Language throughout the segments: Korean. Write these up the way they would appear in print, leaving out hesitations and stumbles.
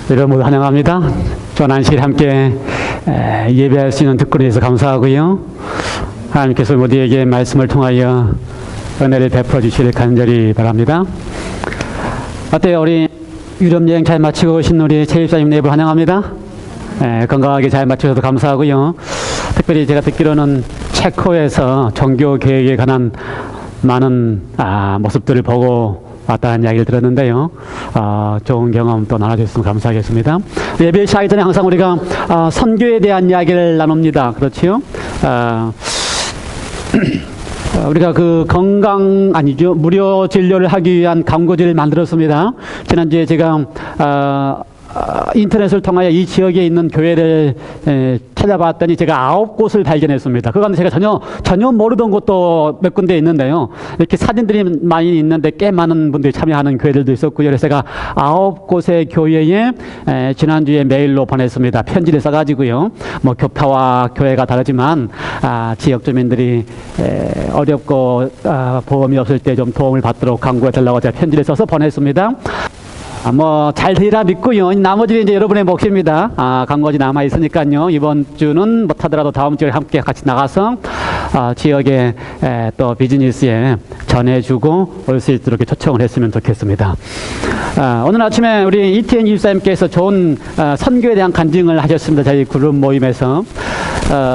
여러분 모두 환영합니다. 좋은 안식일 함께 예배할 수 있는 특권에 대해서 감사하고요. 하나님께서 모두에게 말씀을 통하여 은혜를 베풀어 주시길 간절히 바랍니다. 어때요? 우리 유럽 여행 잘 마치고 오신 우리 최입사님 내부 환영합니다. 건강하게 잘 마치셔서 감사하고요. 특별히 제가 듣기로는 체코에서 종교 계획에 관한 많은 모습들을 보고 왔다는 이야기를 들었는데요. 좋은 경험 또 나눠주셨으면 감사하겠습니다. 예배 시작하기 전에 항상 우리가 선교에 대한 이야기를 나눕니다. 그렇지요? 우리가 그 무료 진료를 하기 위한 광고지를 만들었습니다. 지난주에 제가 인터넷을 통하여 이 지역에 있는 교회를 찾아봤더니 제가 9곳을 발견했습니다. 그 가운데 제가 전혀 모르던 곳도 몇 군데 있는데요. 이렇게 사진들이 많이 있는데 꽤 많은 분들이 참여하는 교회들도 있었고요. 그래서 제가 9곳의 교회에 지난주에 메일로 보냈습니다. 편지를 써가지고요. 뭐 교파와 교회가 다르지만 지역 주민들이 어렵고 보험이 없을 때 좀 도움을 받도록 광고해달라고 제가 편지를 써서 보냈습니다. 잘 되리라 믿고요. 나머지는 이제 여러분의 몫입니다. 광고지 남아 있으니까요. 이번 주는 못하더라도 다음 주에 함께 같이 나가서 지역의 또 비즈니스에 전해주고 올 수 있도록 초청을 했으면 좋겠습니다. 오늘 아침에 우리 이태현 집사님께서 좋은 선교에 대한 간증을 하셨습니다. 저희 그룹 모임에서.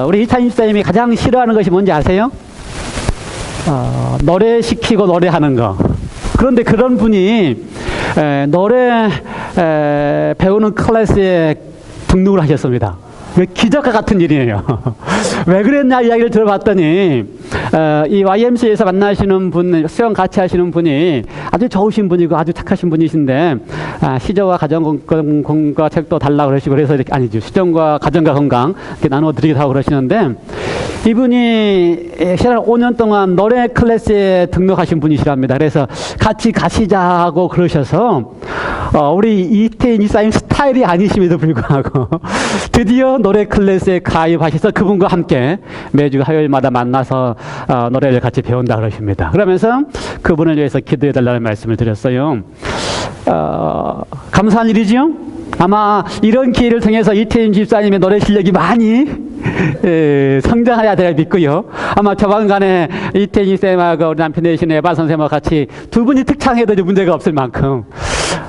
우리 이태현 집사님이 가장 싫어하는 것이 뭔지 아세요? 노래 시키고 노래하는 거. 그런데 그런 분이 노래 배우는 클래스에 등록을 하셨습니다. 기적과 같은 일이에요. 왜 그랬냐 이야기를 들어봤더니 이 YMCA에서 만나시는 분, 수영 같이 하시는 분이 아주 좋으신 분이고 아주 착하신 분이신데 시정과 가정건강 책도 달라고 그러시고 그래서 이렇게 아니죠. 시정과 가정과 건강 이렇게 나눠드리기도 하고 그러시는데 이분이 지난 5년 동안 노래 클래스에 등록하신 분이시랍니다. 그래서 같이 가시자고 그러셔서 우리 이태인 이사님 스타일이 아니심에도 불구하고 드디어 노래 클래스에 가입하셔서 그분과 함께 매주 화요일마다 만나서 노래를 같이 배운다 그러십니다. 그러면서 그분을 위해서 기도해달라는 말씀을 드렸어요. 감사한 일이지요? 아마 이런 기회를 통해서 이태인 집사님의 노래 실력이 많이 성장해야 될 믿고요. 아마 조만간에 이태인 쌤하고 우리 남편 되신 에바 선생님과 같이 두 분이 특창해도 문제가 없을 만큼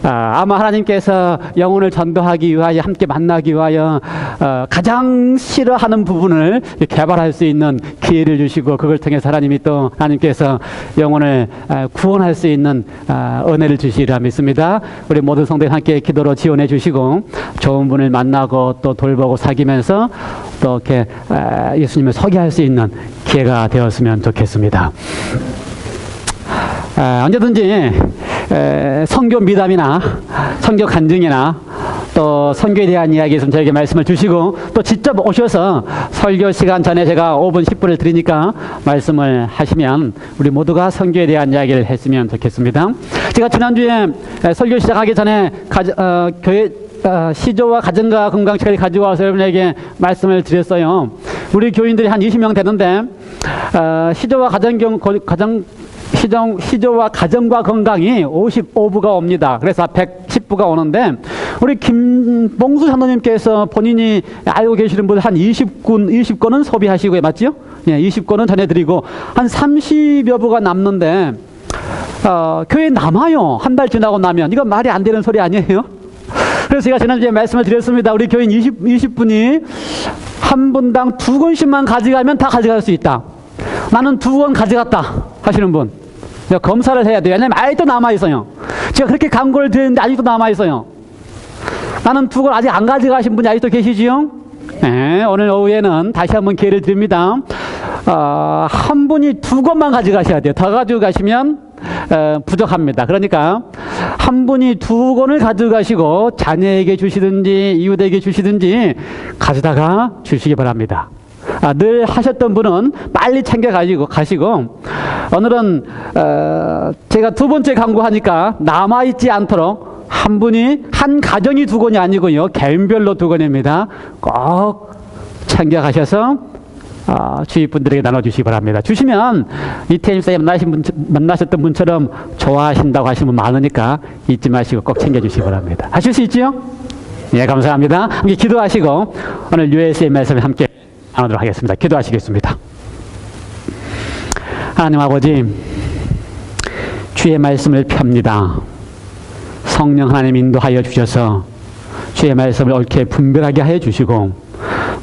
아마 하나님께서 영혼을 전도하기 위하여 함께 만나기 위하여 가장 싫어하는 부분을 개발할 수 있는 기회를 주시고 그걸 통해서 하나님께서 영혼을 구원할 수 있는 은혜를 주시리라 믿습니다. 우리 모든 성도들 함께 기도로 지원해 주시고 좋은 분을 만나고 또 돌보고 사귀면서 또 이렇게 예수님을 소개할 수 있는 기회가 되었으면 좋겠습니다. 언제든지 선교 미담이나 선교 간증이나 또 선교에 대한 이야기 있으면 저에게 말씀을 주시고 또 직접 오셔서 설교 시간 전에 제가 5분 10분을 드리니까 말씀을 하시면 우리 모두가 선교에 대한 이야기를 했으면 좋겠습니다. 제가 지난주에 설교 시작하기 전에 교회 시조와 가정과 건강책을 가지고 와서 여러분에게 말씀을 드렸어요. 우리 교인들이 한 20명 되는데 시조와 시조와 가정과 건강이 55부가 옵니다. 그래서 110부가 오는데 우리 김봉수 장로님께서 본인이 알고 계시는 분 한 20권은 소비하시고 맞죠? 예, 20권은 전해드리고 한 30여 부가 남는데 교회에 남아요. 한 달 지나고 나면. 이건 말이 안 되는 소리 아니에요? 그래서 제가 지난주에 말씀을 드렸습니다. 우리 교인 20분이 한 분당 2권씩만 가져가면 다 가져갈 수 있다. 나는 2권 가져갔다 하시는 분 검사를 해야 돼요. 왜냐하면 아직도 남아있어요. 제가 그렇게 광고를 드렸는데 아직도 남아있어요. 나는 2권 아직 안 가져가신 분이 아직도 계시지요? 네, 오늘 오후에는 다시 한번 기회를 드립니다. 한 분이 2권만 가져가셔야 돼요. 더 가져가시면 부족합니다. 그러니까 한 분이 2권을 가져가시고 자녀에게 주시든지 이웃에게 주시든지 가져다가 주시기 바랍니다. 늘 하셨던 분은 빨리 챙겨 가시고 오늘은 제가 2번째 광고하니까 남아있지 않도록 한 분이 한 가정이 2권이 아니고요 개인별로 2권입니다. 꼭 챙겨 가셔서 주위 분들에게 나눠주시기 바랍니다. 주시면 이태임 사에 만나셨던 분처럼 좋아하신다고 하시는 분 많으니까 잊지 마시고 꼭 챙겨주시기 바랍니다. 하실 수 있지요? 예, 감사합니다. 함께 기도하시고 오늘 US의 말씀을 함께 나누도록 하겠습니다. 기도하시겠습니다. 하나님 아버지, 주의 말씀을 펴니다. 성령 하나님 인도하여 주셔서 주의 말씀을 옳게 분별하게 하여 주시고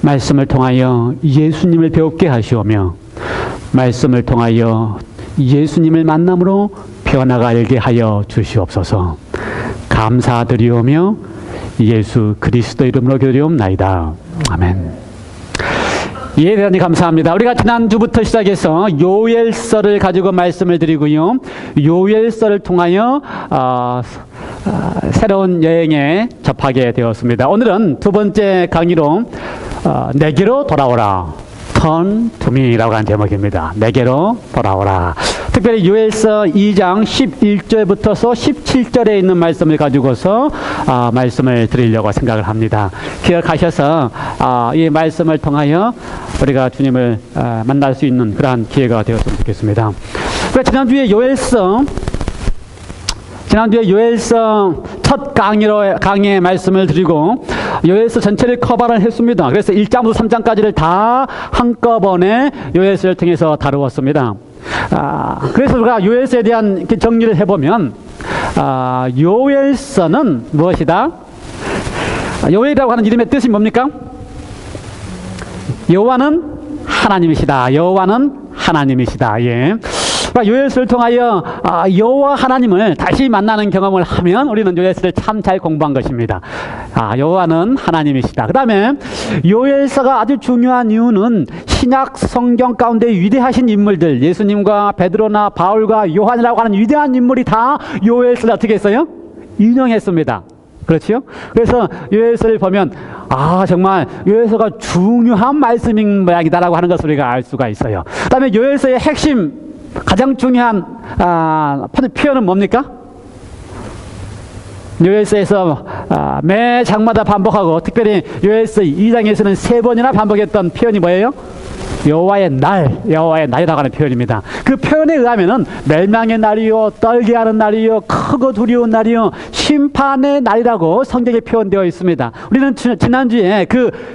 말씀을 통하여 예수님을 배웁게 하시오며 말씀을 통하여 예수님을 만남으로 변화가 알게 하여 주시옵소서. 감사드리오며 예수 그리스도 이름으로 기도드리옵나이다. 아멘. 예, 대단히 감사합니다. 우리가 지난주부터 시작해서 요엘서를 가지고 말씀을 드리고요. 요엘서를 통하여 새로운 여행에 접하게 되었습니다. 오늘은 두 번째 강의로 내게로 돌아오라. Turn to me라고 하는 제목입니다. 내게로 돌아오라. 특별히 요엘서 2장 11절부터서 17절에 있는 말씀을 가지고서 말씀을 드리려고 생각을 합니다. 기억하셔서 이 말씀을 통하여 우리가 주님을 만날 수 있는 그러한 기회가 되었으면 좋겠습니다. 지난주에 요엘서 첫 강의의 말씀을 드리고 요엘서 전체를 커버를 했습니다. 그래서 1장부터 3장까지를 다 한꺼번에 요엘서를 통해서 다루었습니다. 그래서 우리가 요엘서에 대한 정리를 해보면 요엘서는 무엇이다? 요엘이라고 하는 이름의 뜻이 뭡니까? 여호와는 하나님이시다. 여호와는 하나님이시다. 예. 요엘서를 통하여 여호와 하나님을 다시 만나는 경험을 하면 우리는 요엘서를 참 잘 공부한 것입니다. 여호와는 하나님이시다. 그 다음에 요엘서가 아주 중요한 이유는 신약 성경 가운데 위대하신 인물들, 예수님과 베드로나 바울과 요한이라고 하는 위대한 인물이 다 요엘서를 어떻게 했어요? 인용했습니다. 그렇죠? 그래서 요엘서를 보면 정말 요엘서가 중요한 말씀인 모양이다라고 하는 것을 우리가 알 수가 있어요. 그 다음에 요엘서의 핵심 가장 중요한 표현은 뭡니까? 요엘서에서 매 장마다 반복하고 특별히 요엘서 2장에서는 3번이나 반복했던 표현이 뭐예요? 여호와의 날이라고 하는 표현입니다. 그 표현에 의하면은 멸망의 날이요, 떨게 하는 날이요, 크고 두려운 날이요, 심판의 날이라고 성경에 표현되어 있습니다. 우리는 지난주에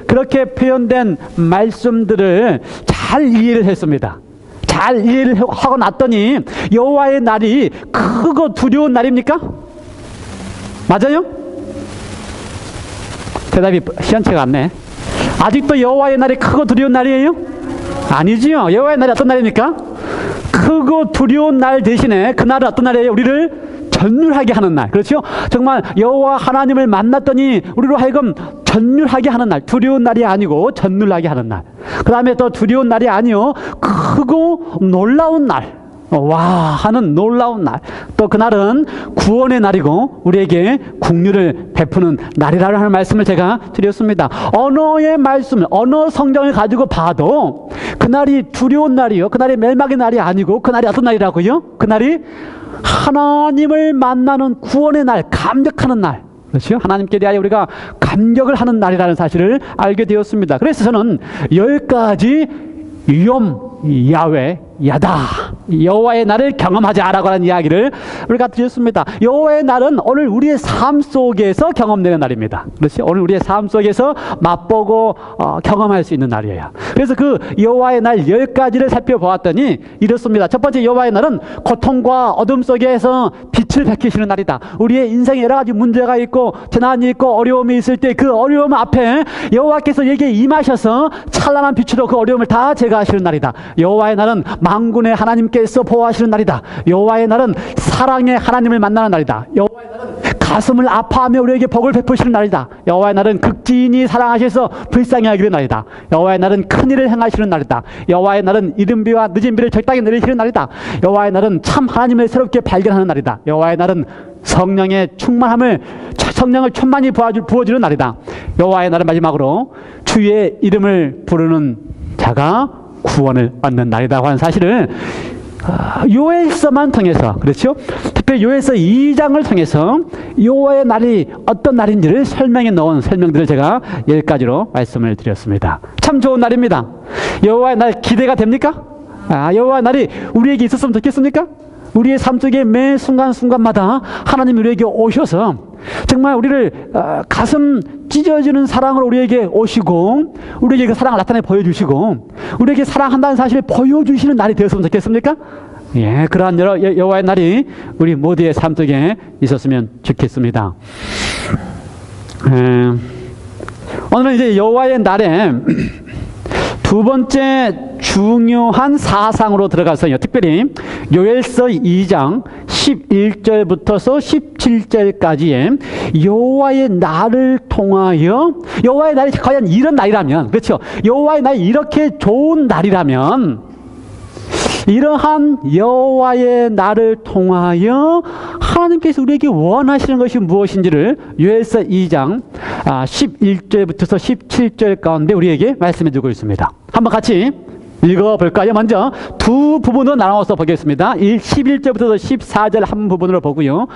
그렇게 표현된 말씀들을 잘 이해를 했습니다. 잘 이해를 하고 났더니 여호와의 날이 크고 두려운 날입니까? 맞아요? 대답이 시원치가 않네. 아직도 여호와의 날이 크고 두려운 날이에요? 아니지요. 여호와의 날이 어떤 날입니까? 크고 두려운 날 대신에 그날은 어떤 날이에요? 우리를 전율하게 하는 날. 그렇죠? 정말 여호와 하나님을 만났더니 우리로 하여금 전율하게 하는 날. 두려운 날이 아니고 전율하게 하는 날. 그 다음에 또 두려운 날이 아니요, 크고 놀라운 날. 와 하는 놀라운 날. 또 그날은 구원의 날이고 우리에게 국류를 베푸는 날이라는 하는 말씀을 제가 드렸습니다. 언어의 말씀, 언어 성경을 가지고 봐도 그날이 두려운 날이요, 그날이 멸망의 날이 아니고 그날이 어떤 날이라고요? 그날이 하나님을 만나는 구원의 날, 감격하는 날. 그렇죠? 하나님께 대하여 우리가 감격을 하는 날이라는 사실을 알게 되었습니다. 그래서 저는 10가지 위엄 야외 야다 여호와의 날을 경험하자라고 하는 이야기를 우리가 드렸습니다. 여호와의 날은 오늘 우리의 삶 속에서 경험되는 날입니다. 그렇지? 오늘 우리의 삶 속에서 맛보고 경험할 수 있는 날이에요. 그래서 그 여호와의 날 10가지를 살펴보았더니 이렇습니다. 첫 번째, 여호와의 날은 고통과 어둠 속에서 빛을 밝히시는 날이다. 우리의 인생에 여러 가지 문제가 있고 재난이 있고 어려움이 있을 때 그 어려움 앞에 여호와께서 여기에 임하셔서 찬란한 빛으로 그 어려움을 다 제거하시는 날이다. 여호와의 날은 만군의 하나님께서 보호하시는 날이다. 여호와의 날은 사랑의 하나님을 만나는 날이다. 여호와의 날은 가슴을 아파하며 우리에게 복을 베푸시는 날이다. 여호와의 날은 극진히 사랑하셔서 불쌍히 하기는 날이다. 여호와의 날은 큰일을 행하시는 날이다. 여호와의 날은 이른 비와 늦은 비를 적당히 내리시는 날이다. 여호와의 날은 참 하나님을 새롭게 발견하는 날이다. 여호와의 날은 성령의 충만함을, 성령을 충만히 부어주는 날이다. 여호와의 날은 마지막으로 주의 이름을 부르는 자가 구원을 얻는 날이라고 하는 사실을 요엘서만 통해서, 그렇죠? 그 요엘서 2장을 통해서 여호와의 날이 어떤 날인지를 설명해 놓은 설명들을 제가 10가지로 말씀을 드렸습니다. 참 좋은 날입니다. 여호와의 날 기대가 됩니까? 여호와의 날이 우리에게 있었으면 좋겠습니까? 우리의 삶 속에 매 순간순간마다 하나님이 우리에게 오셔서 정말 우리를 가슴 찢어지는 사랑으로 우리에게 오시고 우리에게 그 사랑을 나타내 보여주시고 우리에게 사랑한다는 사실을 보여주시는 날이 되었으면 좋겠습니까? 예, 그러한 여호와의 날이 우리 모두의 삶 속에 있었으면 좋겠습니다. 오늘은 이제 여호와의 날에 두 번째 중요한 사상으로 들어가서요. 특별히 요엘서 2장 11절부터서 17절까지의 여호와의 날을 통하여 여호와의 날이 과연 이런 날이라면 그렇죠. 여호와의 날이 이렇게 좋은 날이라면 이러한 여호와의 날을 통하여 하나님께서 우리에게 원하시는 것이 무엇인지를 요엘서 2장 11절부터서 17절 가운데 우리에게 말씀해 주고 있습니다. 한번 같이 읽어볼까요? 먼저 두 부분으로 나눠서 보겠습니다. 11절부터 14절 한 부분으로 보고요.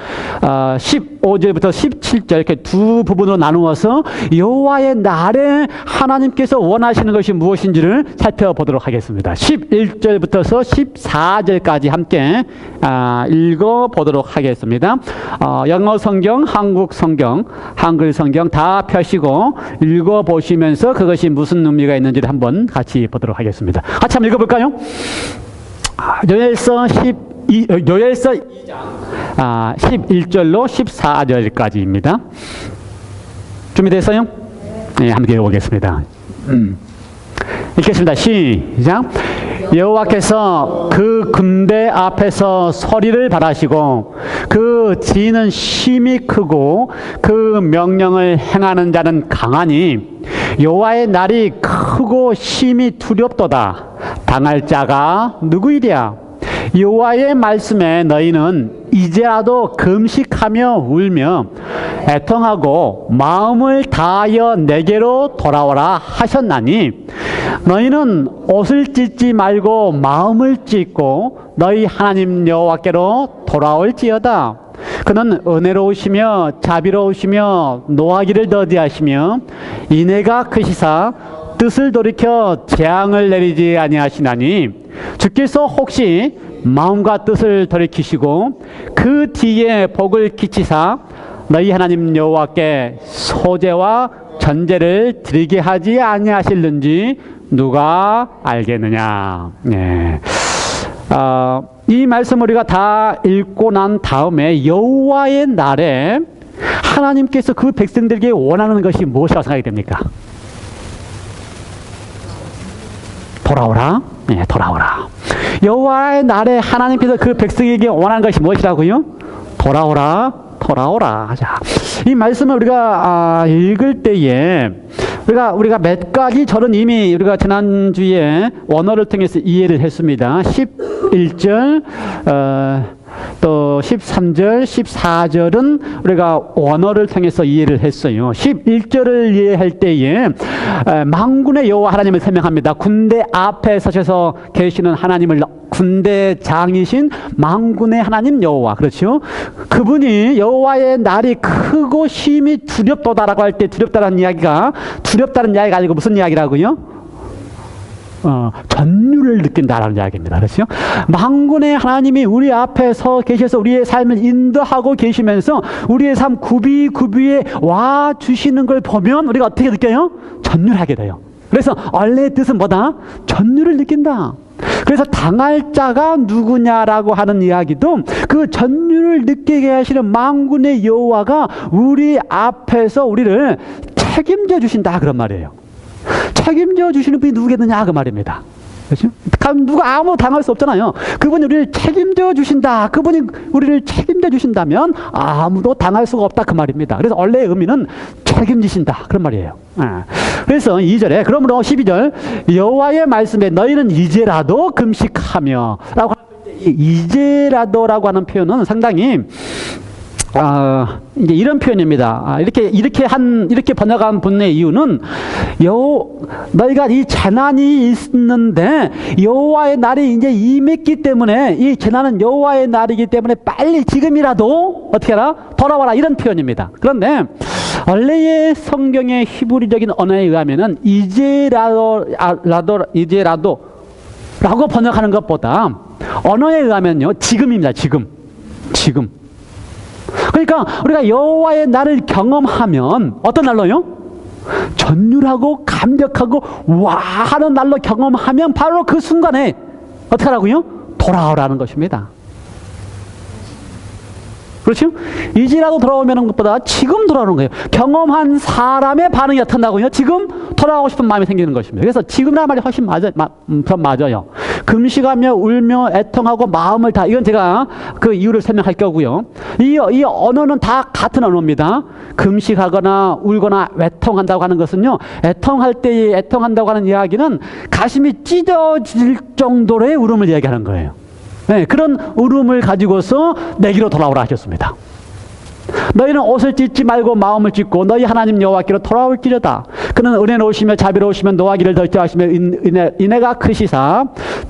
15절부터 17절 이렇게 두 부분으로 나누어서 여호와의 날에 하나님께서 원하시는 것이 무엇인지를 살펴보도록 하겠습니다. 11절부터 14절까지 함께 읽어보도록 하겠습니다. 영어 성경, 한국 성경, 한글 성경 다 펴시고 읽어보시면서 그것이 무슨 의미가 있는지를 한번 같이 보도록 하겠습니다. 같이 한번 읽어볼까요? 요엘서 2장 11절로 14절까지입니다. 준비됐어요? 네, 함께 읽어보겠습니다. 읽겠습니다. 시작. 여호와께서 그 군대 앞에서 소리를 발하시고 그 지는 심히 크고 그 명령을 행하는 자는 강하니 여호와의 날이 크고 심히 두렵도다. 당할 자가 누구이랴? 여호와의 말씀에 너희는 이제라도 금식하며 울며 애통하고 마음을 다하여 내게로 돌아오라 하셨나니 너희는 옷을 찢지 말고 마음을 찢고 너희 하나님 여호와께로 돌아올지어다. 그는 은혜로우시며 자비로우시며 노하기를 더디하시며 인애가 크시사 뜻을 돌이켜 재앙을 내리지 아니하시나니 주께서 혹시 마음과 뜻을 돌이키시고 그 뒤에 복을 끼치사 너희 하나님 여호와께 소제와 전제를 드리게 하지 아니하실는지 누가 알겠느냐. 네. 이 말씀 우리가 다 읽고 난 다음에 여호와의 날에 하나님께서 그 백성들에게 원하는 것이 무엇이라고 생각이 됩니까? 돌아오라. 네, 돌아오라. 여호와의 날에 하나님께서 그 백성에게 원하는 것이 무엇이라고요? 돌아오라. 돌아오라. 자, 이 말씀을 우리가 읽을 때에 우리가 몇 가지 저는 이미 우리가 지난주에 원어를 통해서 이해를 했습니다. 11절 또 13절, 14절은 우리가 원어를 통해서 이해를 했어요. 11절을 이해할 때에 만군의 여호와 하나님을 설명합니다. 군대 앞에 서셔서 계시는 하나님을 군대장이신 만군의 하나님 여호와, 그렇죠? 그분이 여호와의 날이 크고 심히 두렵도다라고 할 때 두렵다는 이야기가 아니고 무슨 이야기라고요? 전율을 느낀다라는 이야기입니다. 그렇죠? 만군의 하나님이 우리 앞에 서 계셔서 우리의 삶을 인도하고 계시면서 우리의 삶 구비구비에 와 주시는 걸 보면 우리가 어떻게 느껴요? 전율하게 돼요. 그래서 원래의 뜻은 뭐다? 전율을 느낀다. 그래서 당할 자가 누구냐라고 하는 이야기도 그 전율을 느끼게 하시는 만군의 여호와가 우리 앞에서 우리를 책임져 주신다 그런 말이에요. 책임져 주시는 분이 누구겠느냐 그 말입니다. 그렇죠? 누가 아무 당할 수 없잖아요. 그분이 우리를 책임져 주신다. 그분이 우리를 책임져 주신다면 아무도 당할 수가 없다 그 말입니다. 그래서 원래의 의미는 책임지신다 그런 말이에요. 그래서 2절에 그러므로 12절 여호와의 말씀에 너희는 이제라도 금식하며 라고 할 때 이제라도라고 하는 표현은 상당히 이제 이런 표현입니다. 이렇게 번역한 분의 이유는, 너희가 이 재난이 있는데, 여호와의 날이 이제 임했기 때문에, 이 재난은 여호와의 날이기 때문에 빨리 지금이라도, 어떻게 하라? 돌아와라. 이런 표현입니다. 그런데, 원래의 성경의 히브리적인 언어에 의하면은, 이제라도, 라고 번역하는 것보다, 언어에 의하면요, 지금입니다. 지금. 그러니까 우리가 여호와의 날을 경험하면 어떤 날로요? 전율하고 감격하고 와 하는 날로 경험하면 바로 그 순간에 어떻게 하라고요? 돌아오라는 것입니다. 그렇죠? 이제라도 돌아오면 것보다 지금 돌아오는 거예요. 경험한 사람의 반응이 어떻다고요? 지금 돌아오고 싶은 마음이 생기는 것입니다. 그래서 지금이라는 말이 훨씬 맞아요. 금식하며 울며 애통하고 마음을 다, 이건 제가 그 이유를 설명할 거고요. 이 언어는 다 같은 언어입니다. 금식하거나 울거나 애통한다고 하는 것은요, 애통할 때 애통한다고 하는 이야기는 가슴이 찢어질 정도로의 울음을 이야기하는 거예요. 네, 그런 울음을 가지고서 내기로 돌아오라 하셨습니다. 너희는 옷을 찢지 말고 마음을 찢고 너희 하나님 여호와께로 돌아올지려다. 그는 은혜로우시며 자비로우시며 노하기를 덜저하시며 인애가 크시사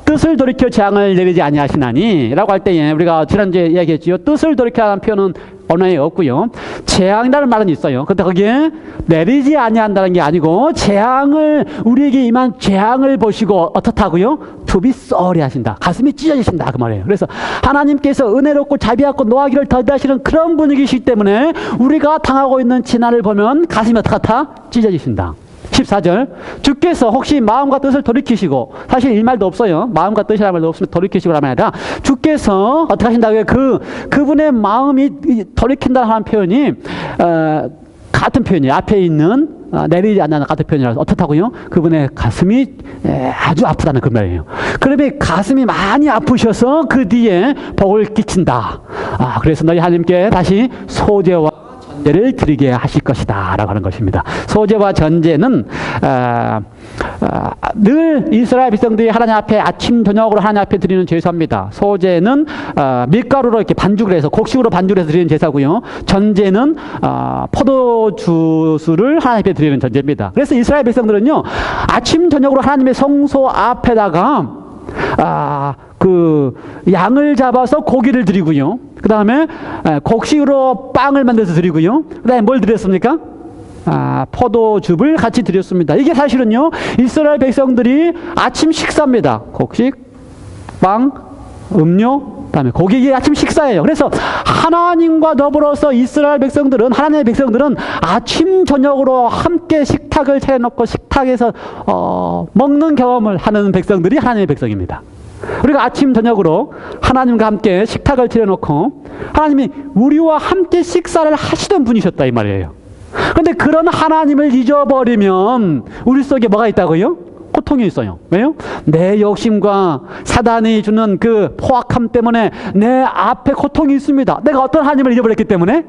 뜻을 돌이켜 재앙을 내리지 아니하시나니 라고 할 때에 우리가 지난주에 이야기했지요. 뜻을 돌이켜 하는 표현은 언어에 없고요. 재앙이라는 말은 있어요. 근데 거기에 내리지 아니한다는 게 아니고 재앙을, 우리에게 임한 재앙을 보시고 어떻다고요? To be sorry 하신다. 가슴이 찢어지신다 그 말이에요. 그래서 하나님께서 은혜롭고 자비하고 노하기를 더디하시는 그런 분이시기 때문에 우리가 당하고 있는 지난을 보면 가슴이 어떡하다? 찢어지신다. 14절, 주께서 혹시 마음과 뜻을 돌이키시고, 사실 이 말도 없어요. 마음과 뜻이라는 말도 없으면 돌이키시고 라면 아니라, 주께서 어떻게 하신다고요? 그분의 마음이 돌이킨다 하는 표현이 같은 표현이에요. 앞에 있는 내리지 않는 같은 표현이라서 어떻다고요? 그분의 가슴이 아주 아프다는 그 말이에요. 그러면 가슴이 많이 아프셔서 그 뒤에 복을 끼친다. 그래서 너희 하나님께 다시 소제와 전제를 드리게 하실 것이다 라고 하는 것입니다. 소제와 전제는 늘 이스라엘 백성들이 하나님 앞에 아침 저녁으로 하나님 앞에 드리는 제사입니다. 소제는 밀가루로 이렇게 반죽을 해서 곡식으로 반죽을 해서 드리는 제사고요. 전제는 포도주스를 하나님 앞에 드리는 전제입니다. 그래서 이스라엘 백성들은요, 아침 저녁으로 하나님의 성소 앞에다가 그 양을 잡아서 고기를 드리고요. 그 다음에 곡식으로 빵을 만들어서 드리고요. 그 다음에 뭘 드렸습니까? 포도즙을 같이 드렸습니다. 이게 사실은요, 이스라엘 백성들이 아침 식사입니다. 곡식, 빵, 음료, 그 다음에 고기, 이게 아침 식사예요. 그래서 하나님과 더불어서 이스라엘 백성들은, 하나님의 백성들은 아침 저녁으로 함께 식탁을 차려놓고 식탁에서 먹는 경험을 하는 백성들이 하나님의 백성입니다. 우리가 아침 저녁으로 하나님과 함께 식탁을 차려놓고 하나님이 우리와 함께 식사를 하시던 분이셨다 이 말이에요. 그런데 그런 하나님을 잊어버리면 우리 속에 뭐가 있다고요? 고통이 있어요. 왜요? 내 욕심과 사단이 주는 그 포악함 때문에 내 앞에 고통이 있습니다. 내가 어떤 하나님을 잊어버렸기 때문에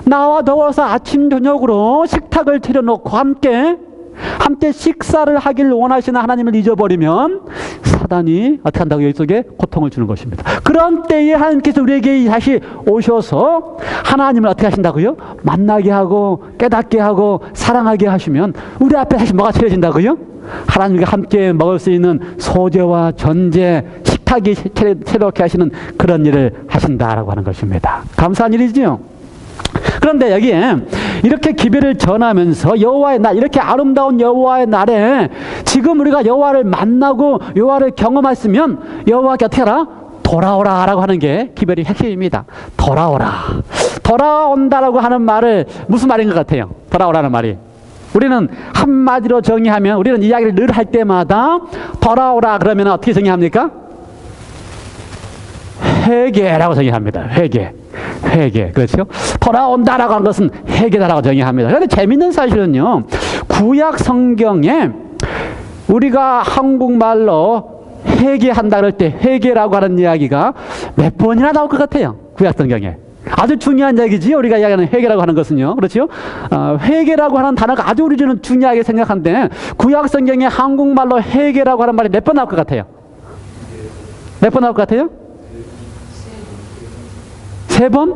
나와 더불어서 아침 저녁으로 식탁을 차려놓고 함께 식사를 하길 원하시는 하나님을 잊어버리면 사단이 어떻게 한다고 여기 속에 고통을 주는 것입니다. 그런 때에 하나님께서 우리에게 다시 오셔서 하나님을 어떻게 하신다고요? 만나게 하고 깨닫게 하고 사랑하게 하시면 우리 앞에 다시 뭐가 차려진다고요? 하나님과 함께 먹을 수 있는 소제와 전제, 식탁이 새롭게 하시는 그런 일을 하신다라고 하는 것입니다. 감사한 일이지요. 그런데 여기에 이렇게 기별을 전하면서 여호와의 날, 이렇게 아름다운 여호와의 날에 지금 우리가 여호와를 만나고 여호와를 경험했으면 여호와께 어떻게 하라? 돌아오라 라고 하는 게 기별의 핵심입니다. 돌아오라. 돌아온다라고 하는 말을 무슨 말인 것 같아요? 돌아오라는 말이. 우리는 한마디로 정의하면, 우리는 이야기를 늘 할 때마다 돌아오라 그러면 어떻게 정의합니까? 회개라고 정의합니다. 회개. 그렇죠? 돌아온다라고 하는 것은 회개다라고 정의합니다. 그런데 재밌는 사실은요, 구약 성경에 우리가 한국말로 회개한다 그럴 때 회개라고 하는 이야기가 몇 번이나 나올 것 같아요. 구약 성경에. 아주 중요한 얘기지. 우리가 이야기하는 회개라고 하는 것은요. 그렇죠? 회개라고 하는 단어가 아주 우리는 중요하게 생각하는데 구약 성경에 한국말로 회개라고 하는 말이 몇 번 나올 것 같아요? 몇 번 나올 것 같아요? 3번?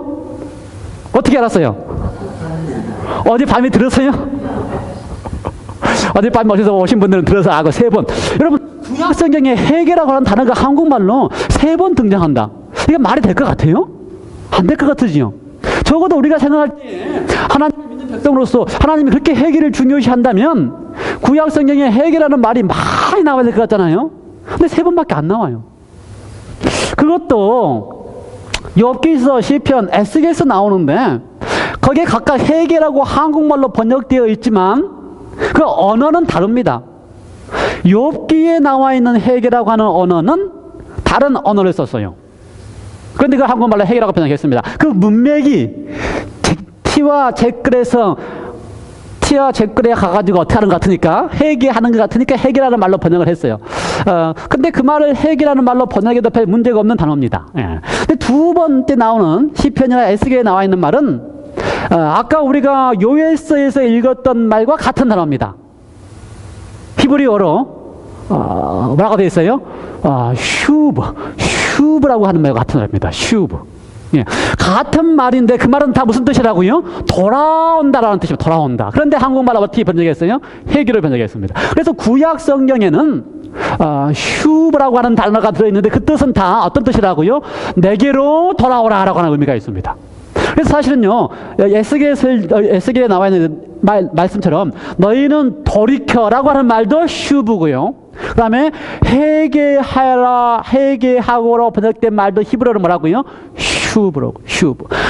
어떻게 알았어요? 어젯밤에 들었어요? 어젯밤에 어디서 오신 분들은 들어서 알고 3번. 여러분, 구약 성경에 회개라고 하는 단어가 한국말로 3번 등장한다. 이게 말이 될 것 같아요? 안 될 것 같으지요? 적어도 우리가 생각할 때 하나님을 믿는 백성으로서 하나님이 그렇게 회개를 중요시 한다면 구약 성경에 회개라는 말이 많이 나와야 될 것 같잖아요? 근데 3번밖에 안 나와요. 그것도 욥기서, 시편, 에스겔에서 나오는데 거기에 각각 회개라고 한국말로 번역되어 있지만 그 언어는 다릅니다. 욥기에 나와 있는 회개라고 하는 언어는 다른 언어를 썼어요. 그런데 그 한국말로 회개라고 번역했습니다. 그 문맥이 T와 제글에서 T와 제글에 가가지고 어떻게 하는 것 같으니까 회개하는 것 같으니까 회개라는 말로 번역을 했어요. 근데 그 말을 회개라는 말로 번역해도 별 문제가 없는 단어입니다. 예. 근데 두 번째 나오는 시편이나 에스겔에 나와 있는 말은 아까 우리가 요엘서에서 읽었던 말과 같은 단어입니다. 히브리어로 뭐라고 되어 있어요? 슈브라고 하는 말과 같은 말입니다. 슈브. 예. 같은 말인데 그 말은 다 무슨 뜻이라고요? 돌아온다라는 뜻입니다. 돌아온다. 그런데 한국말로 어떻게 번역했어요? 회개를 번역했습니다. 그래서 구약 성경에는 슈브라고 하는 단어가 들어있는데 그 뜻은 다 어떤 뜻이라고요? 내게로 돌아오라라고 하는 의미가 있습니다. 그래서 사실은요, 에스겔에 나와 있는 말씀처럼 너희는 돌이켜라고 하는 말도 슈브고요. 그 다음에 회개하고로 번역된 말도 히브리어로 뭐라고요? 슈브.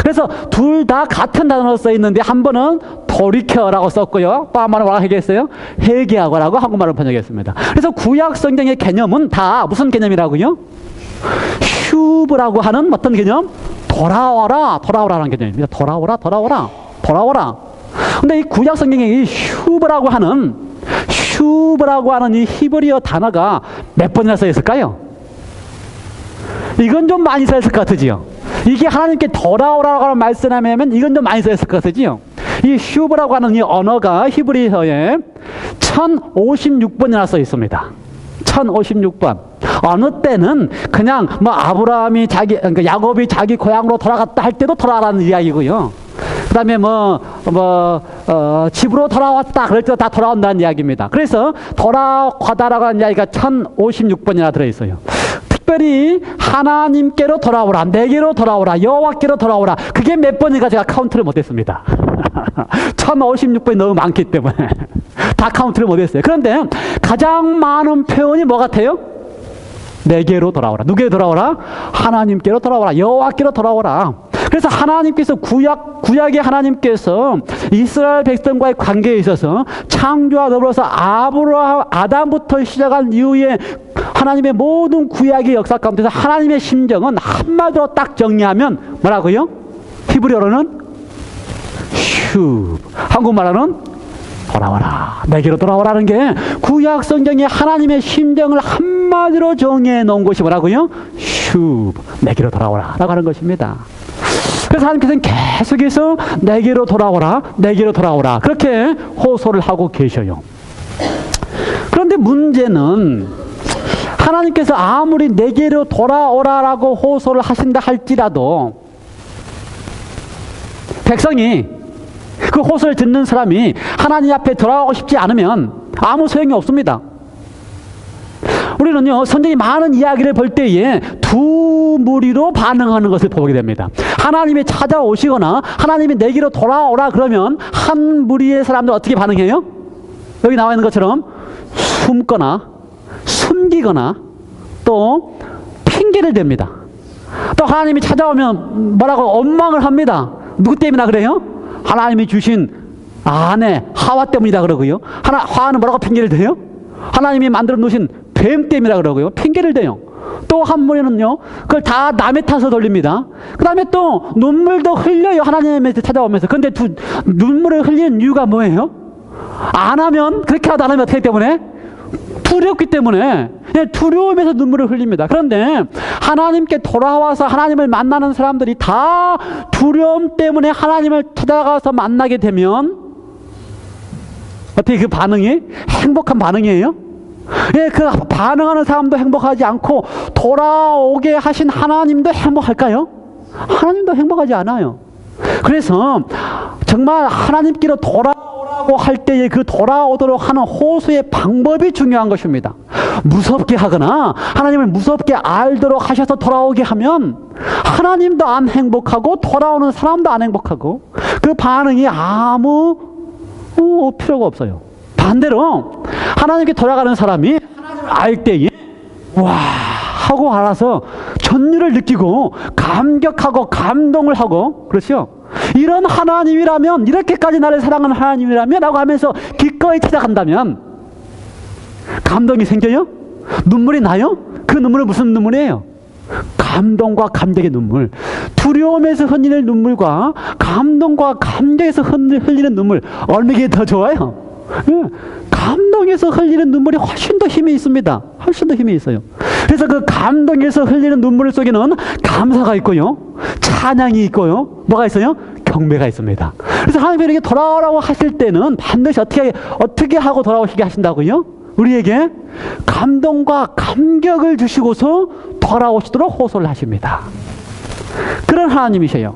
그래서 둘 다 같은 단어로 써 있는데 한 번은 돌이켜라고 썼고요. 또 한 번은 뭐라고 얘기했어요? 회개하고라고 한국말로 번역했습니다. 그래서 구약 성경의 개념은 다 무슨 개념이라고요? 슈브라고 하는 어떤 개념? 돌아오라라는 개념입니다. 돌아오라. 근데 이 구약 성경에 이 슈브라고 하는 이 히브리어 단어가 몇 번이나 써 있을까요? 이건 좀 많이 써 있을 것 같으지요? 이게 하나님께 돌아오라고 하는 말씀하면 이건 좀 많이 써 있을 것 같으지요? 이 슈브라고 하는 이 언어가 히브리어에 1056번이나 써 있습니다. 1056번. 어느 때는 그냥 아브라함이 그러니까 야곱이 자기 고향으로 돌아갔다 할 때도 돌아라는 이야기고요. 그 다음에 집으로 돌아왔다 그럴 때도 다 돌아온다는 이야기입니다. 그래서 돌아가다라고 하는 이야기가 1056번이나 들어있어요. 특별히 하나님께로 돌아오라, 내게로 돌아오라, 여호와께로 돌아오라. 그게 몇 번인가 제가 카운트를 못했습니다. 1056번이 너무 많기 때문에 다 카운트를 못했어요. 그런데 가장 많은 표현이 뭐 같아요? 내게로 돌아오라. 누구에게 돌아오라? 하나님께로 돌아오라. 여호와께로 돌아오라. 그래서 하나님께서 구약의 하나님께서 이스라엘 백성과의 관계에 있어서 창조와 더불어서 아담부터 시작한 이후에 하나님의 모든 구약의 역사 가운데서 하나님의 심정은 한마디로 딱 정리하면 뭐라고요? 히브리어로는 슈, 한국말로는 돌아와라. 내게로 돌아오라는 게 구약 성경에 하나님의 심정을 한마디로 정해 놓은 것이 뭐라고요? 슈, 내게로 돌아오라 라고 하는 것입니다. 그래서 하나님께서는 계속해서 내게로 돌아오라, 내게로 돌아오라 그렇게 호소를 하고 계셔요. 그런데 문제는 하나님께서 아무리 내게로 돌아오라라고 호소를 하신다 할지라도 백성이 그 호소를 듣는 사람이 하나님 앞에 돌아가고 싶지 않으면 아무 소용이 없습니다. 우리는요, 성경이 많은 이야기를 볼 때에 두 무리로 반응하는 것을 보게 됩니다. 하나님이 찾아오시거나 하나님이 내게로 돌아오라 그러면 한 무리의 사람들 어떻게 반응해요? 여기 나와 있는 것처럼 숨거나 숨기거나 또 핑계를 댑니다. 또 하나님이 찾아오면 뭐라고 원망을 합니다. 누구 때문이나 그래요? 하나님이 주신 아내 하와 때문이다 그러고요. 하와는 뭐라고 핑계를 대요? 하나님이 만들어 놓으신 뱀 때문이다 그러고요. 핑계를 대요. 또 한 무리는요, 그걸 다 남의 탓을 돌립니다. 그 다음에 또 눈물도 흘려요. 하나님한테 찾아오면서. 근데 눈물을 흘리는 이유가 뭐예요? 안 하면, 그렇게라도 안 하면 어떻기 때문에? 두렵기 때문에. 두려움에서 눈물을 흘립니다. 그런데 하나님께 돌아와서 하나님을 만나는 사람들이 다 두려움 때문에 하나님을 찾아가서 만나게 되면 어떻게 그 반응이 행복한 반응이에요? 예, 그 반응하는 사람도 행복하지 않고 돌아오게 하신 하나님도 행복할까요? 하나님도 행복하지 않아요. 그래서 정말 하나님께로 돌아오라고 할 때에 그 돌아오도록 하는 호소의 방법이 중요한 것입니다. 무섭게 하거나 하나님을 무섭게 알도록 하셔서 돌아오게 하면 하나님도 안 행복하고 돌아오는 사람도 안 행복하고 그 반응이 아무 필요가 없어요. 반대로 하나님께 돌아가는 사람이 하나님을 알 때에 와 하고 알아서 전율을 느끼고 감격하고 감동을 하고, 그렇죠? 이런 하나님이라면, 이렇게까지 나를 사랑하는 하나님이라면 라고 하면서 기꺼이 찾아간다면 감동이 생겨요? 눈물이 나요? 그 눈물은 무슨 눈물이에요? 감동과 감격의 눈물. 두려움에서 흘리는 눈물과 감동과 감격에서 흘리는 눈물, 어느 게 더 좋아요? 감동에서 흘리는 눈물이 훨씬 더 힘이 있습니다. 훨씬 더 힘이 있어요. 그래서 그 감동에서 흘리는 눈물 속에는 감사가 있고요, 찬양이 있고요, 뭐가 있어요? 경배가 있습니다. 그래서 하나님이 이렇게 돌아오라고 하실 때는 반드시 어떻게 하고 돌아오시게 하신다고요? 우리에게 감동과 감격을 주시고서 돌아오시도록 호소를 하십니다. 그런 하나님이세요.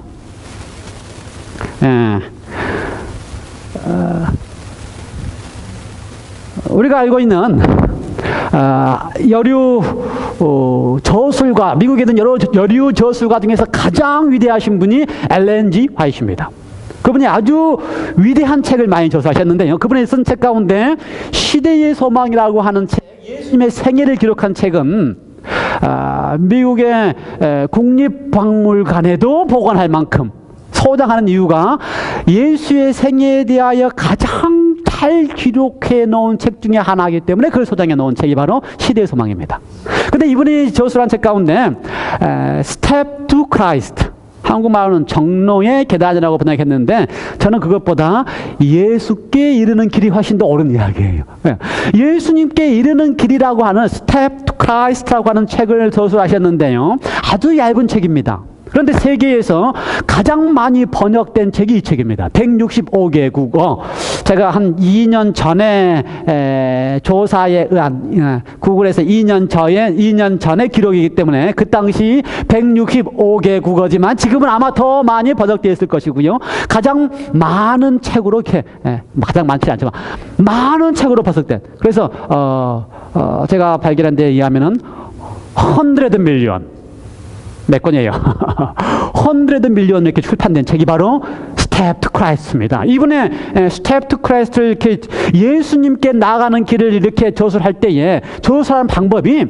우리가 알고 있는 여류 저술가, 미국에 있는 여류 저술가 중에서 가장 위대하신 분이 엘렌 G. 화이트입니다. 그분이 아주 위대한 책을 많이 저서하셨는데요, 그분이 쓴 책 가운데 시대의 소망이라고 하는 책, 예수님의 생애를 기록한 책은 미국의 국립박물관에도 보관할 만큼 소장하는 이유가 예수의 생애에 대하여 가장 잘 기록해 놓은 책 중에 하나이기 때문에 그걸 소장해 놓은 책이 바로 시대의 소망입니다. 근데 이분이 저술한 책 가운데 Step to Christ, 한국말로는 정로의 계단이라고 번역했는데 저는 그것보다 예수께 이르는 길이 훨씬 더 옳은 이야기예요. 예수님께 이르는 길이라고 하는 Step to Christ라고 하는 책을 저술하셨는데요, 아주 얇은 책입니다. 그런데 세계에서 가장 많이 번역된 책이 이 책입니다. 165개 국어. 제가 한 2년 전에 조사에 의한, 구글에서 2년 전에 기록이기 때문에 그 당시 165개 국어지만 지금은 아마 더 많이 번역되어 있을 것이고요, 가장 많은 책으로 이렇게, 가장 많지 않지만 많은 책으로 번역된, 그래서 제가 발견한 데에 의하면은 100 밀리언, 몇 권이에요? 100 밀리언 이렇게 출판된 책이 바로 Step to Christ입니다. 이분의 Step to Christ를 이렇게 예수님께 나아가는 길을 이렇게 저술할 때에 저술하는 방법이,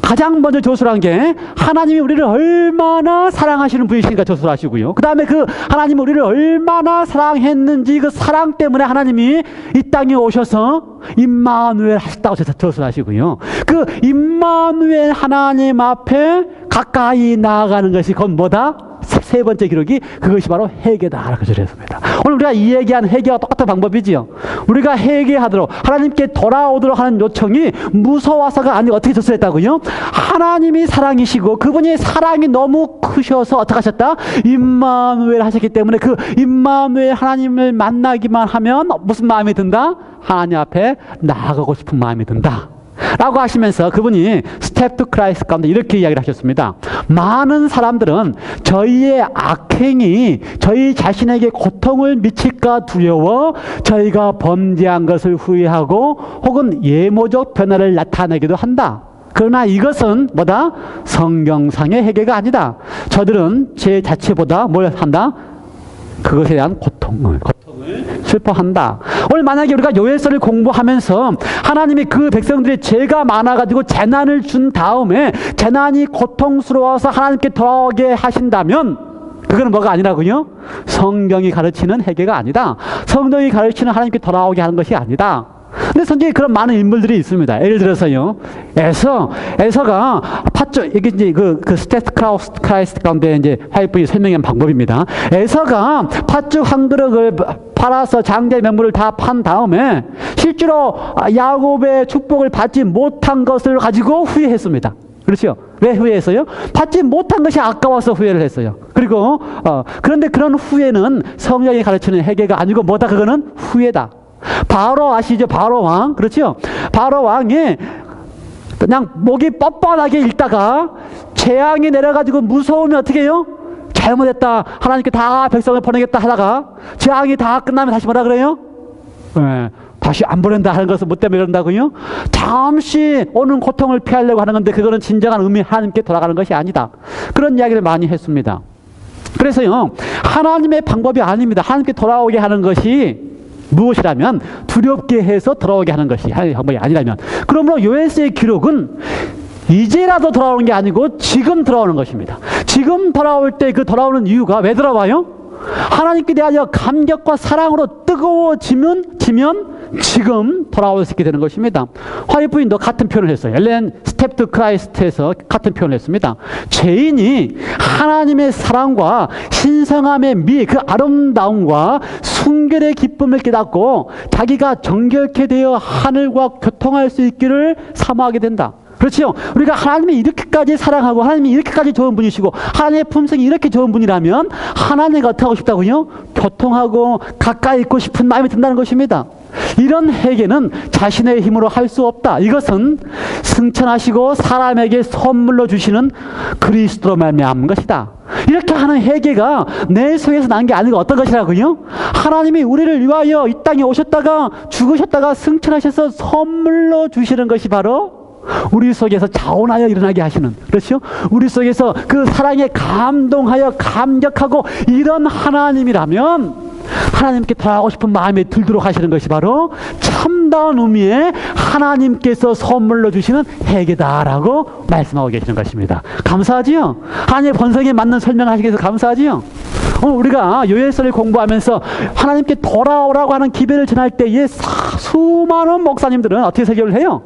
가장 먼저 저술한 게 하나님이 우리를 얼마나 사랑하시는 분이시니까 저술하시고요, 그 다음에 그 하나님이 우리를 얼마나 사랑했는지 그 사랑 때문에 하나님이 이 땅에 오셔서 임마누엘 하셨다고 저술하시고요, 그 임마누엘 하나님 앞에 가까이 나아가는 것이 그건 뭐다? 세 번째 기록이 그것이 바로 회개다라고 저랬습니다. 오늘 우리가 이 얘기한 회개와 똑같은 방법이지요. 우리가 회개하도록, 하나님께 돌아오도록 하는 요청이 무서워서가 아니고 어떻게 저술했다고요? 하나님이 사랑이시고 그분이 사랑이 너무 크셔서 어떻게 하셨다? 임마누엘 하셨기 때문에 그 임마누엘 하나님을 만나기만 하면 무슨 마음이 든다? 하나님 앞에 나아가고 싶은 마음이 든다 라고 하시면서 그분이 스텝 투 크라이스트 가운데 이렇게 이야기를 하셨습니다. 많은 사람들은 저희의 악행이 저희 자신에게 고통을 미칠까 두려워 저희가 범죄한 것을 후회하고 혹은 예모적 변화를 나타내기도 한다. 그러나 이것은 뭐다? 성경상의 회개가 아니다. 저들은 제 자체보다 뭘 한다? 그것에 대한 고통을 슬퍼한다. 오늘 만약에 우리가 요엘서를 공부하면서 하나님이 그 백성들이 죄가 많아가지고 재난을 준 다음에 재난이 고통스러워서 하나님께 돌아오게 하신다면 그거는 뭐가 아니라고요? 성경이 가르치는 회개가 아니다. 성경이 가르치는 하나님께 돌아오게 하는 것이 아니다. 근데 성경에 그런 많은 인물들이 있습니다. 예를 들어서요, 에서가 팥죽, 이게 이제 그 스테트 크라이스트 가운데 이제 화이트분이 설명한 방법입니다. 에서가 팥죽 한 그릇을 팔아서 장자의 명분을 다 판 다음에 실제로 야곱의 축복을 받지 못한 것을 가지고 후회했습니다. 그렇죠? 왜 후회했어요? 받지 못한 것이 아까워서 후회를 했어요. 그리고 그런데 그런 후회는 성경이 가르치는 회개가 아니고 뭐다? 그거는 후회다. 바로 아시죠? 바로 왕. 그렇죠? 바로 왕이 그냥 목이 뻣뻣하게 읽다가 재앙이 내려가지고 무서우면 어떻게 해요? 잘못했다. 하나님께 다 백성을 보내겠다 하다가 재앙이 다 끝나면 다시 뭐라 그래요? 네, 다시 안 보낸다 하는 것은 뭐 때문에 그런다고요? 잠시 오는 고통을 피하려고 하는 건데 그거는 진정한 의미 하나님께 돌아가는 것이 아니다. 그런 이야기를 많이 했습니다. 그래서요, 하나님의 방법이 아닙니다. 하나님께 돌아오게 하는 것이 무엇이라면 두렵게 해서 돌아오게 하는 것이 하나님의 방법이 아니라면, 그러므로 요엘서의 기록은 이제라도 돌아오는 게 아니고 지금 돌아오는 것입니다. 지금 돌아올 때 그 돌아오는 이유가 왜 돌아와요? 하나님께 대하여 감격과 사랑으로 뜨거워지면 지금 돌아올 수 있게 되는 것입니다. 화이트 부인도 같은 표현을 했어요. 엘렌 스텝 투 크라이스트에서 같은 표현을 했습니다. 죄인이 하나님의 사랑과 신성함의 미, 그 아름다움과 순결의 기쁨을 깨닫고 자기가 정결케 되어 하늘과 교통할 수 있기를 사모하게 된다. 그렇죠. 우리가 하나님이 이렇게까지 사랑하고 하나님이 이렇게까지 좋은 분이시고 하나님의 품성이 이렇게 좋은 분이라면 하나님과 어떻게 하고 싶다고요? 교통하고 가까이 있고 싶은 마음이 든다는 것입니다. 이런 회개는 자신의 힘으로 할 수 없다. 이것은 승천하시고 사람에게 선물로 주시는 그리스도로 말미암은 것이다. 이렇게 하는 회개가 내 속에서 난 게 아니고 어떤 것이라고요? 하나님이 우리를 위하여 이 땅에 오셨다가 죽으셨다가 승천하셔서 선물로 주시는 것이 바로 우리 속에서 자원하여 일어나게 하시는, 그렇죠? 우리 속에서 그 사랑에 감동하여 감격하고 이런 하나님이라면 하나님께 돌아가고 싶은 마음이 들도록 하시는 것이 바로 참다운 의미의 하나님께서 선물로 주시는 회개다라고 말씀하고 계시는 것입니다. 감사하지요? 하나님의 본성에 맞는 설명을 하시기 위해서 감사하지요? 우리가 요엘서를 공부하면서 하나님께 돌아오라고 하는 기별을 전할 때에 수많은 목사님들은 어떻게 설교를 해요?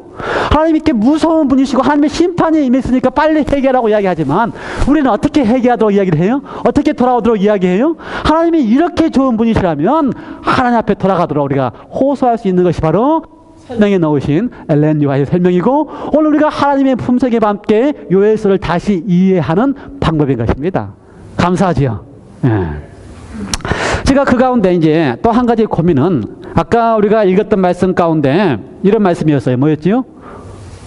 하나님께 무서운 분이시고 하나님의 심판이 임했으니까 빨리 회개하라고 이야기하지만 우리는 어떻게 회개하도록 이야기를 해요? 어떻게 돌아오도록 이야기해요? 하나님이 이렇게 좋은 분이시라면 하나님 앞에 돌아가도록 우리가 호소할 수 있는 것이 바로 설명에 넣으신 엘렌 유아의 설명이고, 오늘 우리가 하나님의 품성에 함께 요엘서를 다시 이해하는 방법인 것입니다. 감사하지요? 예. 제가 그 가운데 이제 또 한 가지 고민은 아까 우리가 읽었던 말씀 가운데 이런 말씀이었어요. 뭐였지요?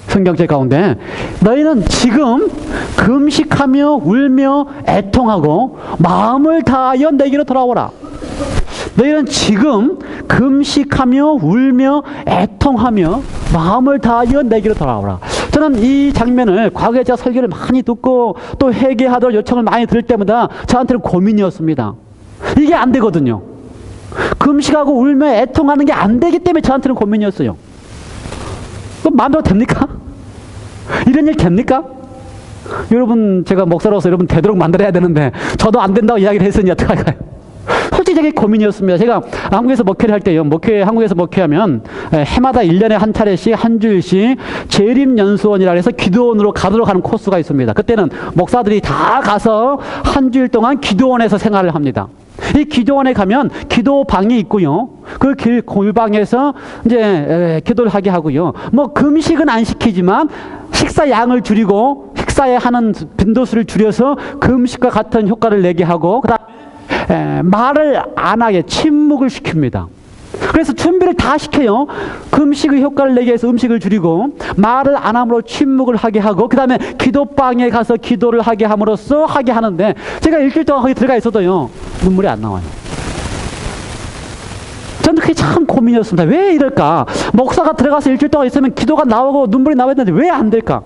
성경책 가운데 너희는 지금 금식하며 울며 애통하고 마음을 다하여 내게로 돌아오라. 너희는 지금 금식하며 울며 애통하며 마음을 다하여 내게로 돌아오라. 저는 이 장면을 과거에 제가 설교를 많이 듣고 또 회개하도록 요청을 많이 들을 때마다 저한테는 고민이었습니다. 이게 안 되거든요. 금식하고 울며 애통하는 게 안 되기 때문에 저한테는 고민이었어요. 그럼 마음대로 됩니까? 이런 일 됩니까? 여러분, 제가 목사로서 여러분 되도록 만들어야 되는데 저도 안 된다고 이야기를 했으니 어떡할까요? 솔직히 되게 고민이었습니다. 제가 한국에서 목회를 할 때요. 한국에서 목회하면 해마다 1년에 한 차례씩 한 주일씩 재림연수원이라 해서 기도원으로 가도록 하는 코스가 있습니다. 그때는 목사들이 다 가서 한 주일 동안 기도원에서 생활을 합니다. 이 기도원에 가면 기도방이 있고요. 그 골방에서 이제 기도를 하게 하고요. 뭐 금식은 안 시키지만 식사 양을 줄이고 식사에 하는 빈도수를 줄여서 금식과 같은 효과를 내게 하고, 그다음에 말을 안 하게 침묵을 시킵니다. 그래서 준비를 다 시켜요. 금식의 효과를 내기 위해서 음식을 줄이고 말을 안 함으로 침묵을 하게 하고, 그 다음에 기도방에 가서 기도를 하게 함으로써 하게 하는데, 제가 일주일 동안 거기 들어가 있어도요 눈물이 안 나와요. 저는 그게 참 고민이었습니다. 왜 이럴까? 목사가 들어가서 일주일 동안 있으면 기도가 나오고 눈물이 나와야 되는데 왜 안 될까?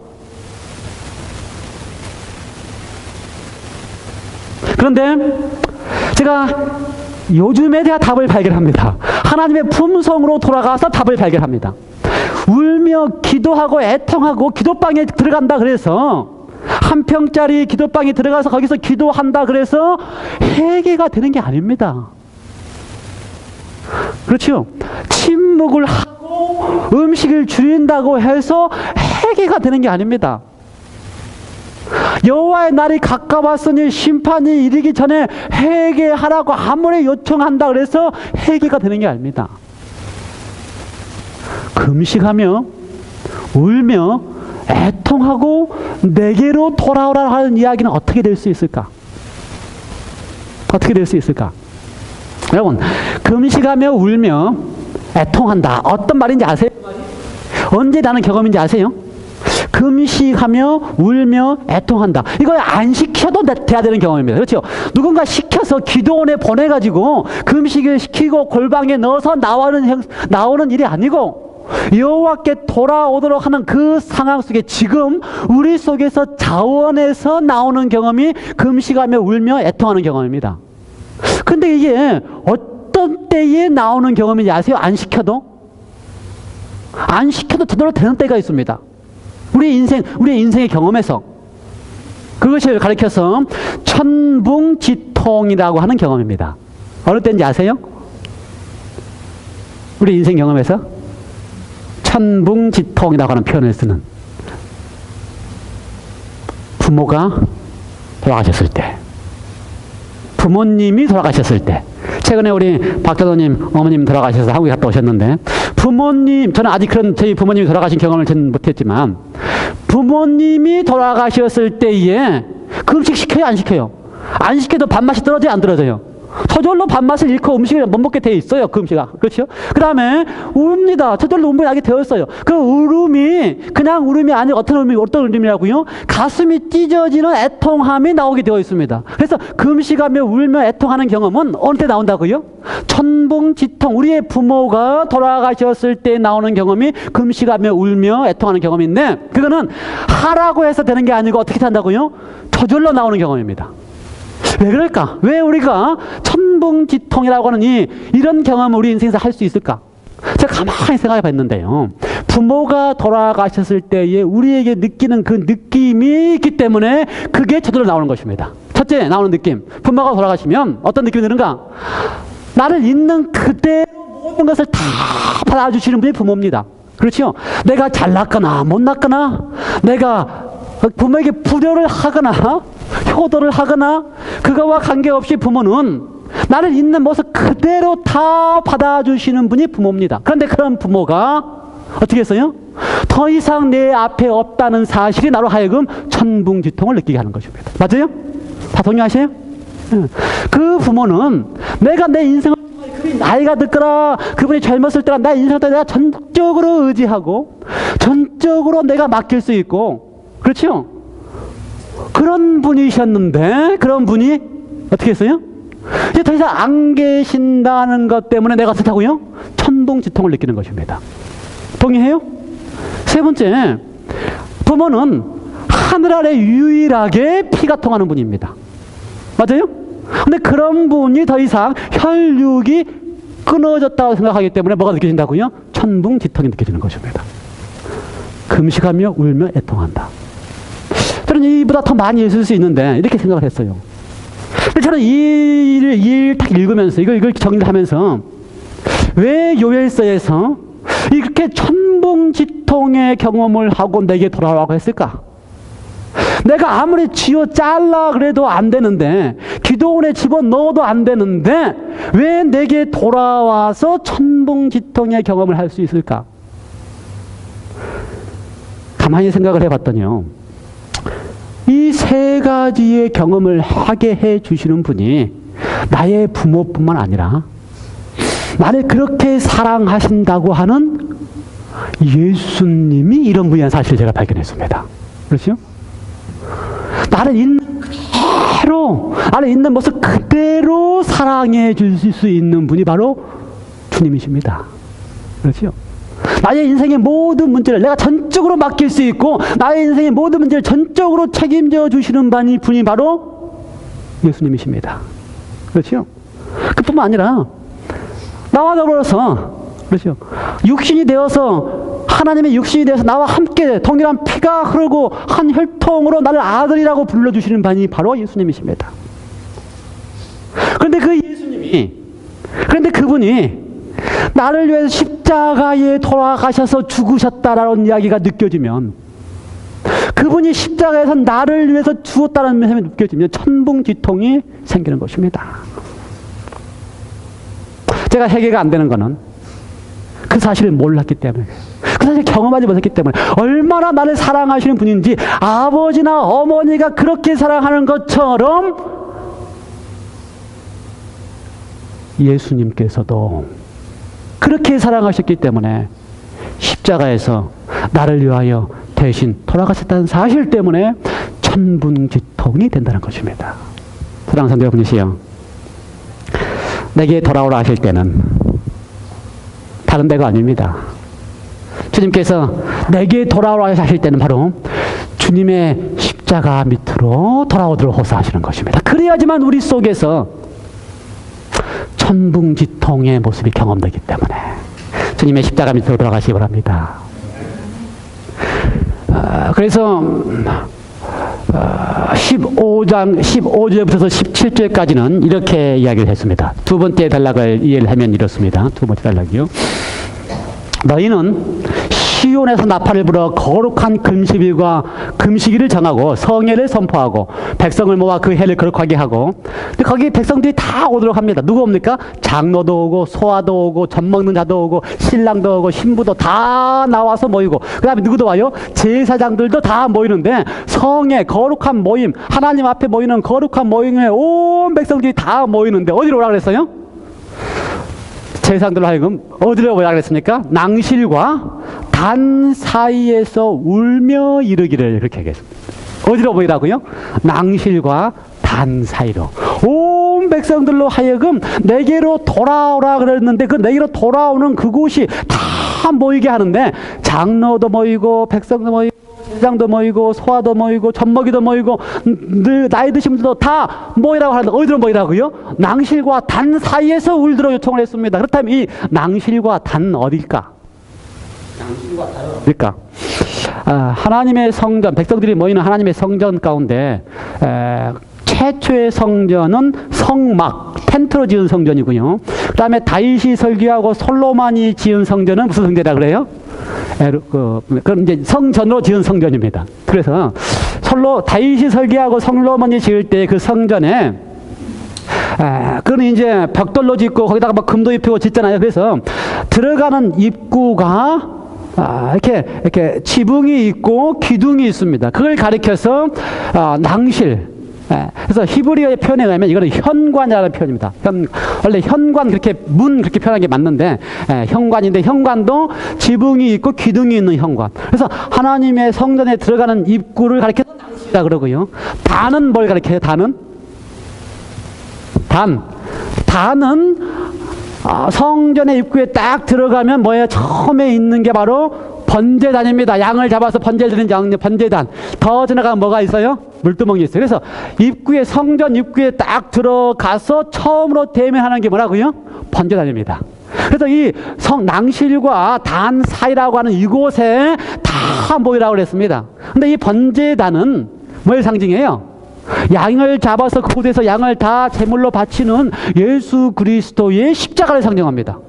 그런데 제가 요즘에 대한 답을 발견합니다. 하나님의 품성으로 돌아가서 답을 발견합니다. 울며 기도하고 애통하고 기도방에 들어간다 그래서 한 평짜리 기도방에 들어가서 거기서 기도한다 그래서 회개가 되는 게 아닙니다. 그렇죠? 침묵을 하고 음식을 줄인다고 해서 회개가 되는 게 아닙니다. 여호와의 날이 가까웠으니 심판이 이르기 전에 회개하라고 아무리 요청한다 그래서 회개가 되는 게 아닙니다. 금식하며 울며 애통하고 내게로 돌아오라 하는 이야기는 어떻게 될 수 있을까? 어떻게 될 수 있을까? 여러분, 금식하며 울며 애통한다. 어떤 말인지 아세요? 언제 나는 경험인지 아세요? 금식하며 울며 애통한다. 이거 안 시켜도 돼야 되는 경험입니다. 그렇죠? 누군가 시켜서 기도원에 보내가지고 금식을 시키고 골방에 넣어서 나오는 일이 아니고 여호와께 돌아오도록 하는 그 상황 속에 지금 우리 속에서 자원에서 나오는 경험이 금식하며 울며 애통하는 경험입니다. 근데 이게 어떤 때에 나오는 경험인지 아세요? 안 시켜도 제대로 되는 때가 있습니다. 우리의 인생의 경험에서 그것을 가리켜서 천붕지통이라고 하는 경험입니다. 어느 때인지 아세요? 우리 인생 경험에서 천붕지통이라고 하는 표현을 쓰는 부모가 돌아가셨을 때, 부모님이 돌아가셨을 때, 최근에 우리 박자도님 어머님 돌아가셔서 한국에 갔다 오셨는데, 저는 아직 저희 부모님이 돌아가신 경험을 저는 못했지만, 부모님이 돌아가셨을 때에 금식 시켜요, 안 시켜요? 안 시켜도 밥맛이 떨어져요, 안 떨어져요? 저절로 밥맛을 잃고 음식을 못 먹게 돼 있어요, 그 음식아. 그렇죠? 그 다음에 울읍니다. 저절로 울음이 나게 되어 있어요. 그 울음이 그냥 울음이 아니고 어떤 울음이라고요? 가슴이 찢어지는 애통함이 나오게 되어 있습니다. 그래서 금식하며 울며 애통하는 경험은 어느 때 나온다고요? 천붕지통, 우리의 부모가 돌아가셨을 때 나오는 경험이 금식하며 울며 애통하는 경험인데, 그거는 하라고 해서 되는 게 아니고 어떻게 한다고요? 저절로 나오는 경험입니다. 왜 그럴까? 왜 우리가 천붕지통이라고 하는 이런 경험을 우리 인생에서 할 수 있을까? 제가 가만히 생각해 봤는데요. 부모가 돌아가셨을 때에 우리에게 느끼는 그 느낌이 있기 때문에 그게 저절로 나오는 것입니다. 첫째 나오는 느낌. 부모가 돌아가시면 어떤 느낌이 드는가? 나를 있는 그대로 모든 것을 다 받아주시는 분이 부모입니다. 그렇죠? 내가 잘났거나 못났거나, 내가 부모에게 불효를 하거나 효도를 하거나 그거와 관계없이 부모는 나를 있는 모습 그대로 다 받아주시는 분이 부모입니다. 그런데 그런 부모가 어떻게 했어요? 더 이상 내 앞에 없다는 사실이 나로 하여금 천붕지통을 느끼게 하는 것입니다. 맞아요? 다 동의하세요? 그 부모는 내가 내 인생을, 그분이 나이가 듣거나 그분이 젊었을 때나 내 인생을 내가 전적으로 의지하고 전적으로 내가 맡길 수 있고, 그렇죠? 그런 분이셨는데 그런 분이 어떻게 했어요? 이제 더 이상 안 계신다는 것 때문에 내가 어떻다고요? 천붕지통을 느끼는 것입니다. 동의해요? 세 번째, 부모는 하늘 아래 유일하게 피가 통하는 분입니다. 맞아요? 근데 그런 분이 더 이상 혈육이 끊어졌다고 생각하기 때문에 뭐가 느껴진다고요? 천붕지통이 느껴지는 것입니다. 금식하며 울며 애통한다. 저는 이보다 더 많이 있을 수 있는데 이렇게 생각을 했어요. 저는 이 일 딱 읽으면서 이걸 정리를 하면서 왜 요엘서에서 이렇게 천붕지통의 경험을 하고 내게 돌아오라고 했을까? 내가 아무리 쥐어 잘라 그래도 안 되는데, 기도원에 집어넣어도 안 되는데 왜 내게 돌아와서 천붕지통의 경험을 할 수 있을까? 가만히 생각을 해봤더니요, 이 세 가지의 경험을 하게 해 주시는 분이 나의 부모뿐만 아니라 나를 그렇게 사랑하신다고 하는 예수님이 이런 분이라는 사실을 제가 발견했습니다. 그렇죠? 나를 있는 모습 그대로 사랑해 주실 수 있는 분이 바로 주님이십니다. 그렇죠? 나의 인생의 모든 문제를 내가 전적으로 맡길 수 있고, 나의 인생의 모든 문제를 전적으로 책임져 주시는 분이 바로 예수님이십니다. 그렇죠? 그뿐만 아니라 나와 더불어서, 그렇죠? 육신이 되어서, 하나님의 육신이 되어서 나와 함께 동일한 피가 흐르고 한 혈통으로 나를 아들이라고 불러주시는 분이 바로 예수님이십니다. 그런데 그분이 나를 위해서 십자가에 돌아가셔서 죽으셨다라는 이야기가 느껴지면, 그분이 십자가에서 나를 위해서 죽었다는 점이 느껴지면 천붕지통이 생기는 것입니다. 제가 해결가 안 되는 거는 그 사실을 몰랐기 때문에, 그 사실을 경험하지 못했기 때문에, 얼마나 나를 사랑하시는 분인지, 아버지나 어머니가 그렇게 사랑하는 것처럼 예수님께서도 그렇게 사랑하셨기 때문에 십자가에서 나를 위하여 대신 돌아가셨다는 사실 때문에 천분지통이 된다는 것입니다. 사랑하는 성도 여러분이시여, 내게 돌아오라 하실 때는 다른 데가 아닙니다. 주님께서 내게 돌아오라 하실 때는 바로 주님의 십자가 밑으로 돌아오도록 호소하시는 것입니다. 그래야지만 우리 속에서 천붕지통의 모습이 경험되기 때문에 주님의 십자가 밑으로 돌아가시기 바랍니다. 그래서 15절부터 17절까지는 이렇게 이야기를 했습니다. 두 번째 단락을 이해를 하면 이렇습니다. 두 번째 단락이요. 너희는 시온에서 나팔을 불어 거룩한 금식일을 정하고 성회를 선포하고 백성을 모아 그 해를 거룩하게 하고, 근데 거기 백성들이 다 오도록 합니다. 누구 옵니까? 장로도 오고 소아도 오고 젖 먹는 자도 오고 신랑도 오고 신부도 다 나와서 모이고, 그 다음에 누구도 와요? 제사장들도 다 모이는데, 성회 거룩한 모임, 하나님 앞에 모이는 거룩한 모임에 온 백성들이 다 모이는데 어디로 오라 그랬어요? 제사장들로 하여금 어디로 오라 그랬습니까? 낭실과 단 사이에서 울며 이르기를, 그렇게 하겠습니다. 어디로 모이라고요? 낭실과 단 사이로. 온 백성들로 하여금 내게로 돌아오라 그랬는데, 그 내게로 돌아오는 그곳이 다 모이게 하는데, 장로도 모이고 백성도 모이고 제사장도 모이고 소아도 모이고 젖먹이도 모이고 나이 드신 분들도 다 모이라고 하는데 어디로 모이라고요? 낭실과 단 사이에서 울도록 요청을 했습니다. 그렇다면 이 낭실과 단 어딜까? 낭실과 단 어딜까? 하나님의 성전, 백성들이 모이는 하나님의 성전 가운데 최초의 성전은 성막, 텐트로 지은 성전이고요. 그 다음에 다윗이 설계하고 솔로몬이 지은 성전은 무슨 성전이라 그래요? 그럼 이제 성전으로 지은 성전입니다. 그래서 다윗이 설계하고 솔로몬이 지을 때 그 성전에 그건 이제 벽돌로 짓고 거기다가 막 금도 입히고 짓잖아요. 그래서 들어가는 입구가 이렇게 지붕이 있고 기둥이 있습니다. 그걸 가리켜서 낭실. 그래서 히브리어의 표현에 의하면 이거는 현관이라는 표현입니다. 원래 현관 그렇게 문 그렇게 표현하는 게 맞는데 현관인데, 현관도 지붕이 있고 기둥이 있는 현관. 그래서 하나님의 성전에 들어가는 입구를 가리켜서 낭실이라 그러고요. 단은 뭘 가리켜요? 단은 성전의 입구에 딱 들어가면 뭐예요? 처음에 있는 게 바로 번제단입니다. 양을 잡아서 번제를 드리는 번제단. 더 지나가면 뭐가 있어요? 물두멍이 있어요. 그래서 성전 입구에 딱 들어가서 처음으로 대면하는 게 뭐라고요? 번제단입니다. 그래서 이 낭실과 단 사이라고 하는 이곳에 다 모이라고 그랬습니다. 근데 이 번제단은 뭘 상징해요? 양을 잡아서 그곳에서 양을 다 제물로 바치는 예수 그리스도의 십자가를 상징합니다.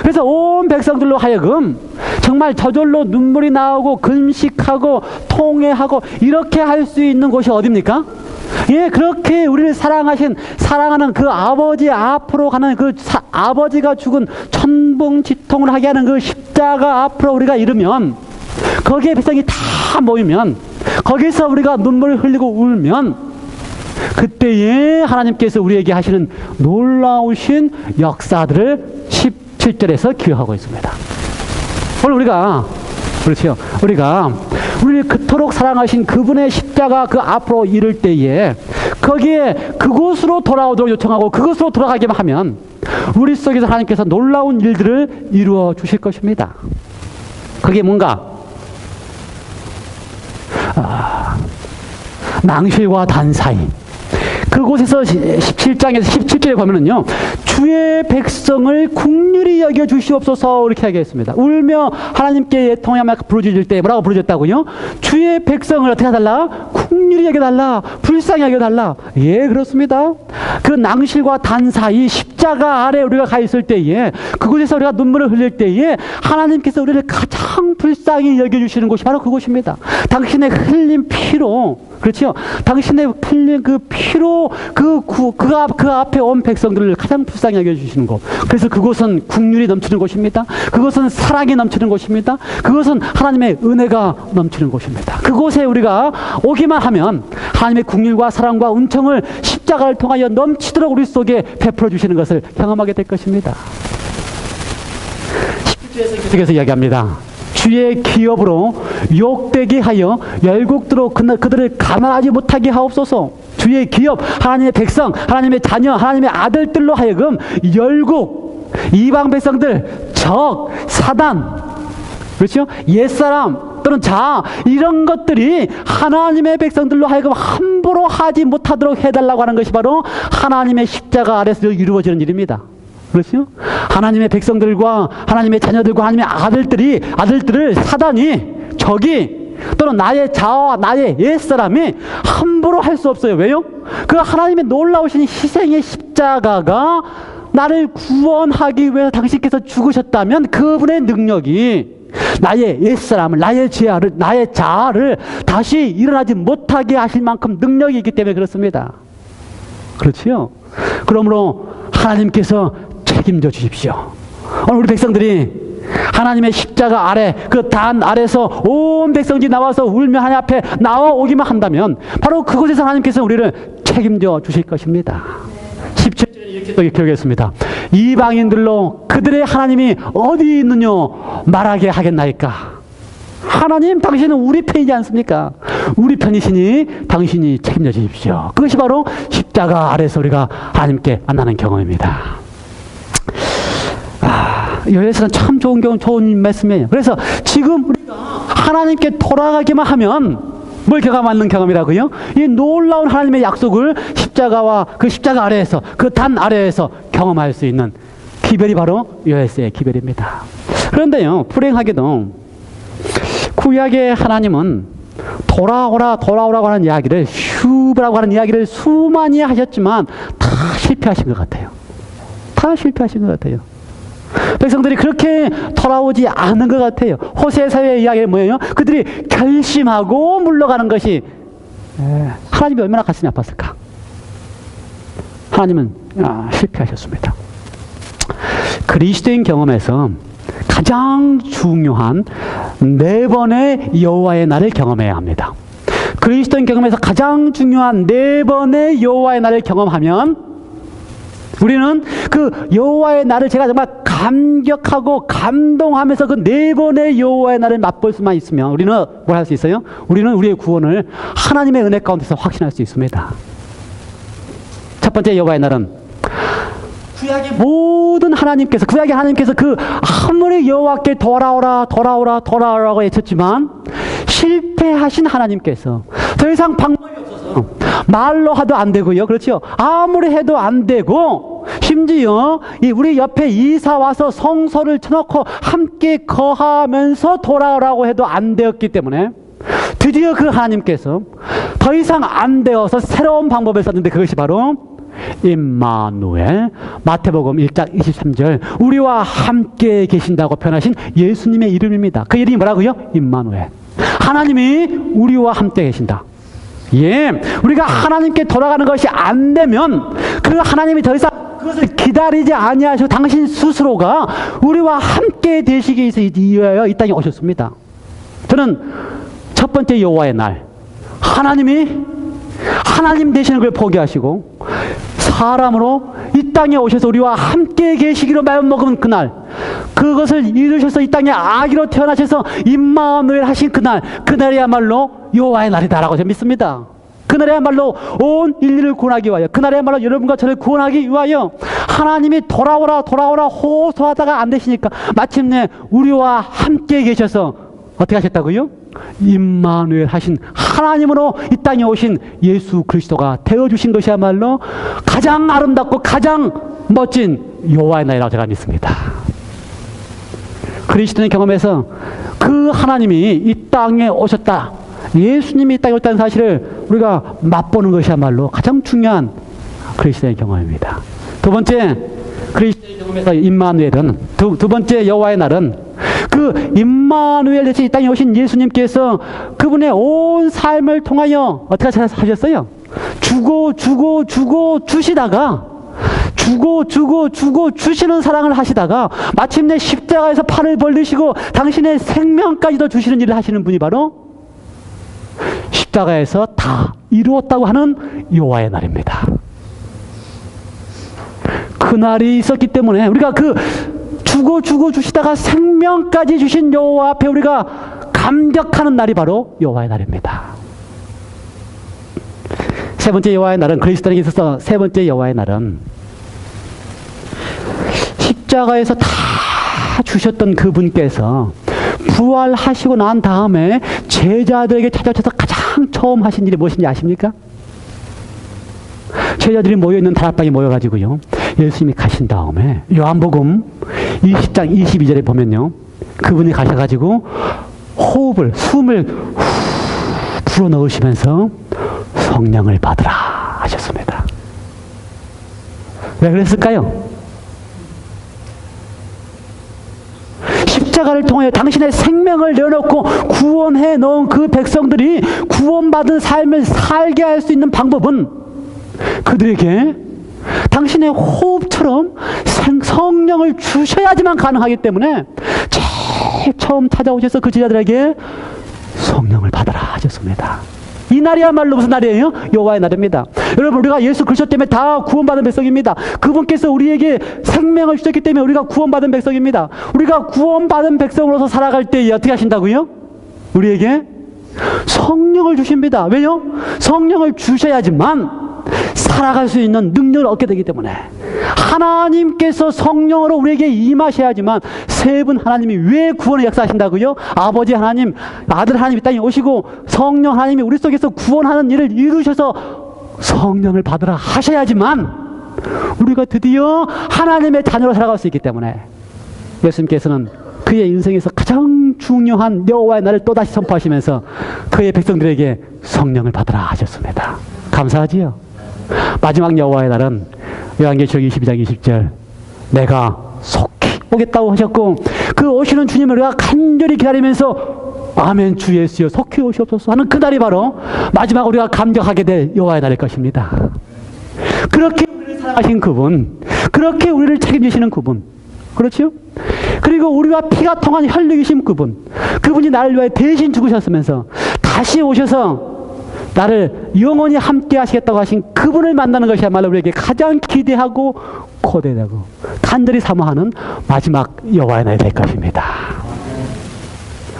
그래서 온 백성들로 하여금 정말 저절로 눈물이 나오고 금식하고 통회하고 이렇게 할 수 있는 곳이 어디입니까? 예, 그렇게 우리를 사랑하는 그 아버지 앞으로 가는 그 아버지가 죽은 천붕지통을 하게 하는 그 십자가 앞으로 우리가 이르면, 거기에 백성이 다 모이면, 거기서 우리가 눈물을 흘리고 울면, 그때에 하나님께서 우리에게 하시는 놀라우신 역사들을 17절에서 기억하고 있습니다. 오늘 우리가 우리를 그토록 사랑하신 그분의 십자가 그 앞으로 이를 때에 거기에 그곳으로 돌아오도록 요청하고 그곳으로 돌아가기만 하면 우리 속에서 하나님께서 놀라운 일들을 이루어 주실 것입니다. 그게 뭔가? 낭실과 단 사이. 그곳에서 17장에서 17절에 보면은요, 주의 백성을 긍휼히 여겨 주시옵소서 이렇게 하겠습니다. 울며 하나님께 예통하며 부르짖을 때 뭐라고 부르짖었다고요? 주의 백성을 어떻게 해달라? 긍휼히 여겨달라. 불쌍히 여겨달라. 예, 그렇습니다. 그 낭실과 단 사이 십자가 아래 우리가 가 있을 때에, 그곳에서 우리가 눈물을 흘릴 때에 하나님께서 우리를 가장 불쌍히 여겨주시는 곳이 바로 그곳입니다. 당신의 흘린 피로, 그렇죠? 당신의 흘린 그 피로 그 앞에 온 백성들을 가장 불쌍히 여겨주시는 곳. 그래서 그곳은 긍휼이 넘치는 곳입니다. 그곳은 사랑이 넘치는 곳입니다. 그것은 하나님의 은혜가 넘치는 곳입니다. 그곳에 우리가 오기만 하면 하나님의 긍휼과 사랑과 은총을 십자가를 통하여 넘치도록 우리 속에 베풀어 주시는 것을 경험하게 될 것입니다. 17절에서 계속해서 이야기합니다. 주의 기업으로 욕되게 하여 열국도로 그들을 가난하지 못하게 하옵소서. 주의 기업, 하나님의 백성, 하나님의 자녀, 하나님의 아들들로 하여금 열국, 이방 백성들, 적, 사단, 그렇죠? 옛사람 또는 자, 이런 것들이 하나님의 백성들로 하여금 함부로 하지 못하도록 해달라고 하는 것이 바로 하나님의 십자가 아래서 이루어지는 일입니다. 그렇죠? 하나님의 백성들과 하나님의 자녀들과 하나님의 아들들을 사단이, 적이, 또는 나의 자아와 나의 옛사람이 함부로 할 수 없어요. 왜요? 그 하나님의 놀라우신 희생의 십자가가 나를 구원하기 위해서 당신께서 죽으셨다면 그분의 능력이 나의 옛사람을, 나의 죄를, 나의 자아를 다시 일어나지 못하게 하실 만큼 능력이 있기 때문에 그렇습니다. 그렇지요? 그러므로 하나님께서 책임져 주십시오. 오늘 우리 백성들이 하나님의 십자가 아래, 그 단 아래서 온 백성들이 나와서 울며 하나님 앞에 나와오기만 한다면 바로 그곳에서 하나님께서 우리를 책임져 주실 것입니다. 17절에 이렇게 또 기록했습니다. 이방인들로 그들의 하나님이 어디 있느뇨 말하게 하겠나이까. 하나님, 당신은 우리 편이지 않습니까? 우리 편이시니 당신이 책임져 주십시오. 그것이 바로 십자가 아래서 우리가 하나님께 만나는 경험입니다. 여기서는 참 좋은 말씀이에요. 그래서 지금 우리가 하나님께 돌아가기만 하면 뭘 경험하는 경험이라고요? 이 놀라운 하나님의 약속을 십자가와 그 십자가 아래에서, 그 단 아래에서 경험할 수 있는 기별이 바로 요에스의 기별입니다. 그런데요, 불행하게도 구약의 하나님은 돌아오라고 하는 이야기를, 휴브라고 하는 이야기를 수많이 하셨지만 다 실패하신 것 같아요. 다 실패하신 것 같아요. 백성들이 그렇게 돌아오지 않은 것 같아요. 호세아서의 이야기는 뭐예요? 그들이 결심하고 물러가는 것이, 하나님이 얼마나 가슴이 아팠을까? 하나님은 실패하셨습니다. 그리스도인 경험에서 가장 중요한 4번의 여호와의 날을 경험해야 합니다. 그리스도인 경험에서 가장 중요한 4번의 여호와의 날을 경험하면 우리는 그 여호와의 날을, 제가 정말 감격하고 감동하면서 그 4번의 여호와의 날을 맛볼 수만 있으면 우리는 뭘 할 수 있어요? 우리는 우리의 구원을 하나님의 은혜 가운데서 확신할 수 있습니다. 첫 번째 여호와의 날은 구약의 모든 하나님께서, 구약의 하나님께서 그 아무리 여호와께 돌아오라고 외쳤지만 실패하신 하나님께서 더 이상 방법이 없어서 말로 하도 안 되고요. 그렇죠? 아무리 해도 안 되고, 심지어 우리 옆에 이사 와서 성소를 쳐놓고 함께 거하면서 돌아오라고 해도 안 되었기 때문에 드디어 그 하나님께서 더 이상 안 되어서 새로운 방법을 썼는데 그것이 바로 임마누엘, 마태복음 1장 23절 우리와 함께 계신다고 표현하신 예수님의 이름입니다. 그 이름이 뭐라고요? 임마누엘. 하나님이 우리와 함께 계신다. 예, 우리가 하나님께 돌아가는 것이 안 되면 그 하나님이 더 이상 그것을 기다리지 아니하시고 당신 스스로가 우리와 함께 되시기 위하여 이 땅에 오셨습니다. 저는 첫 번째 여호와의 날, 하나님이 하나님 되시는 걸 포기하시고 사람으로 이 땅에 오셔서 우리와 함께 계시기로 마음먹은 그날, 그것을 이루셔서 이 땅에 아기로 태어나셔서 임마누엘 하신 그날, 그날이야말로 여호와의 날이다라고 저는 믿습니다. 그날이야말로 온 인류를 구원하기 위하여, 그날이야말로 여러분과 저를 구원하기 위하여 하나님이 돌아오라 호소하다가 안 되시니까 마침내 우리와 함께 계셔서 어떻게 하셨다고요? 임마누엘 하신 하나님으로 이 땅에 오신 예수 그리스도가 되어주신 것이야말로 가장 아름답고 가장 멋진 여호와의 날이라고 제가 믿습니다. 그리스도의 경험에서 그 하나님이 이 땅에 오셨다, 예수님이 이 땅에 오셨다는 사실을 우리가 맛보는 것이야말로 가장 중요한 그리스도의 경험입니다. 두 번째 그리스도의 경험에서 임마누엘은, 두 번째 여호와의 날은 그 임마누엘 대신 이 땅에 오신 예수님께서 그분의 온 삶을 통하여 어떻게 하셨어요? 주고 주시다가 주고 주시는 사랑을 하시다가 마침내 십자가에서 팔을 벌리시고 당신의 생명까지도 주시는 일을 하시는 분이 바로 십자가에서 다 이루었다고 하는 여호와의 날입니다. 그 날이 있었기 때문에 우리가 그 주고 주시다가 생명까지 주신 여호와 앞에 우리가 감격하는 날이 바로 여호와의 날입니다. 세 번째 여호와의 날은, 그리스도인에게 있어서 세 번째 여호와의 날은 십자가에서 다 주셨던 그분께서 부활하시고 난 다음에 제자들에게 찾아오셔서 가장 처음 하신 일이 무엇인지 아십니까? 제자들이 모여있는 다락방에 모여가지고요, 예수님이 가신 다음에 요한복음 20장 22절에 보면요, 그분이 가셔가지고 숨을 불어넣으시면서 성령을 받으라 하셨습니다. 왜 그랬을까요? 십자가를 통해 당신의 생명을 내어놓고 구원해 놓은 그 백성들이 구원받은 삶을 살게 할 수 있는 방법은 그들에게 당신의 호흡처럼 성령을 주셔야지만 가능하기 때문에 제일 처음 찾아오셔서 그 제자들에게 성령을 받아라 하셨습니다. 이 날이야말로 무슨 날이에요? 여호와의 날입니다. 여러분, 우리가 예수 그리스도 때문에 다 구원받은 백성입니다. 그분께서 우리에게 생명을 주셨기 때문에 우리가 구원받은 백성입니다. 우리가 구원받은 백성으로서 살아갈 때 어떻게 하신다고요? 우리에게 성령을 주십니다. 왜요? 성령을 주셔야지만 살아갈 수 있는 능력을 얻게 되기 때문에, 하나님께서 성령으로 우리에게 임하셔야지만, 세 분 하나님이 왜 구원을 역사하신다고요? 아버지 하나님, 아들 하나님 이 땅에 오시고 성령 하나님이 우리 속에서 구원하는 일을 이루셔서 성령을 받으라 하셔야지만 우리가 드디어 하나님의 자녀로 살아갈 수 있기 때문에, 예수님께서는 그의 인생에서 가장 중요한 여호와의 날을 또다시 선포하시면서 그의 백성들에게 성령을 받으라 하셨습니다. 감사하지요? 마지막 여호와의 날은 요한계시록 22장 20절, 내가 속히 오겠다고 하셨고, 그 오시는 주님을 우리가 간절히 기다리면서 아멘 주 예수여 속히 오시옵소서 하는 그 날이 바로 마지막 우리가 감격하게 될 여호와의 날일 것입니다. 그렇게 우리를 사랑하신 그분, 그렇게 우리를 책임지시는 그분, 그렇죠? 그리고 우리와 피가 통한 혈육이신 그분, 그분이 나를 위해 대신 죽으셨으면서 다시 오셔서 나를 영원히 함께 하시겠다고 하신 그분을 만나는 것이야말로 우리에게 가장 기대하고 고대하고 간절히 사모하는 마지막 여호와의 날이 될 것입니다.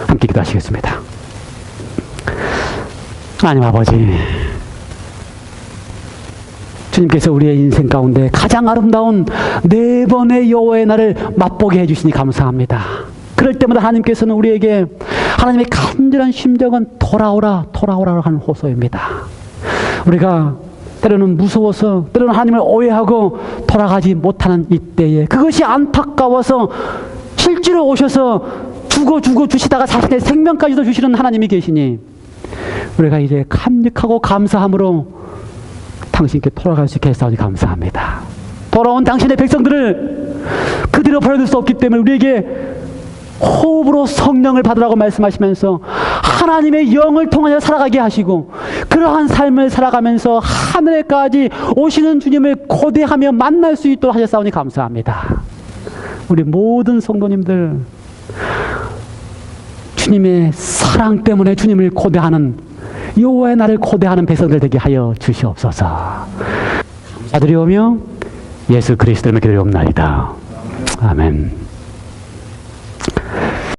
함께 기도하시겠습니다. 하나님 아버지, 주님께서 우리의 인생 가운데 가장 아름다운 네 번의 여호와의 날을 맛보게 해주시니 감사합니다. 그럴 때마다 하나님께서는 우리에게 하나님의 간절한 심정은 돌아오라 하는 호소입니다. 우리가 때로는 무서워서, 때로는 하나님을 오해하고 돌아가지 못하는 이때에 그것이 안타까워서 실제로 오셔서 주고 주시다가 자신의 생명까지도 주시는 하나님이 계시니 우리가 이제 감격하고 감사함으로 당신께 돌아갈 수 있게 해주시니 감사합니다. 돌아온 당신의 백성들을 그대로 버려둘 수 없기 때문에 우리에게 호흡으로 성령을 받으라고 말씀하시면서 하나님의 영을 통하여 살아가게 하시고, 그러한 삶을 살아가면서 하늘에까지 오시는 주님을 고대하며 만날 수 있도록 하셨사오니 감사합니다. 우리 모든 성도님들 주님의 사랑 때문에 주님을 고대하는, 여호와의 날을 고대하는 백성들 되게 하여 주시옵소서. 감사드리오며 예수 그리스도의 기도를 옵나이다. 아멘.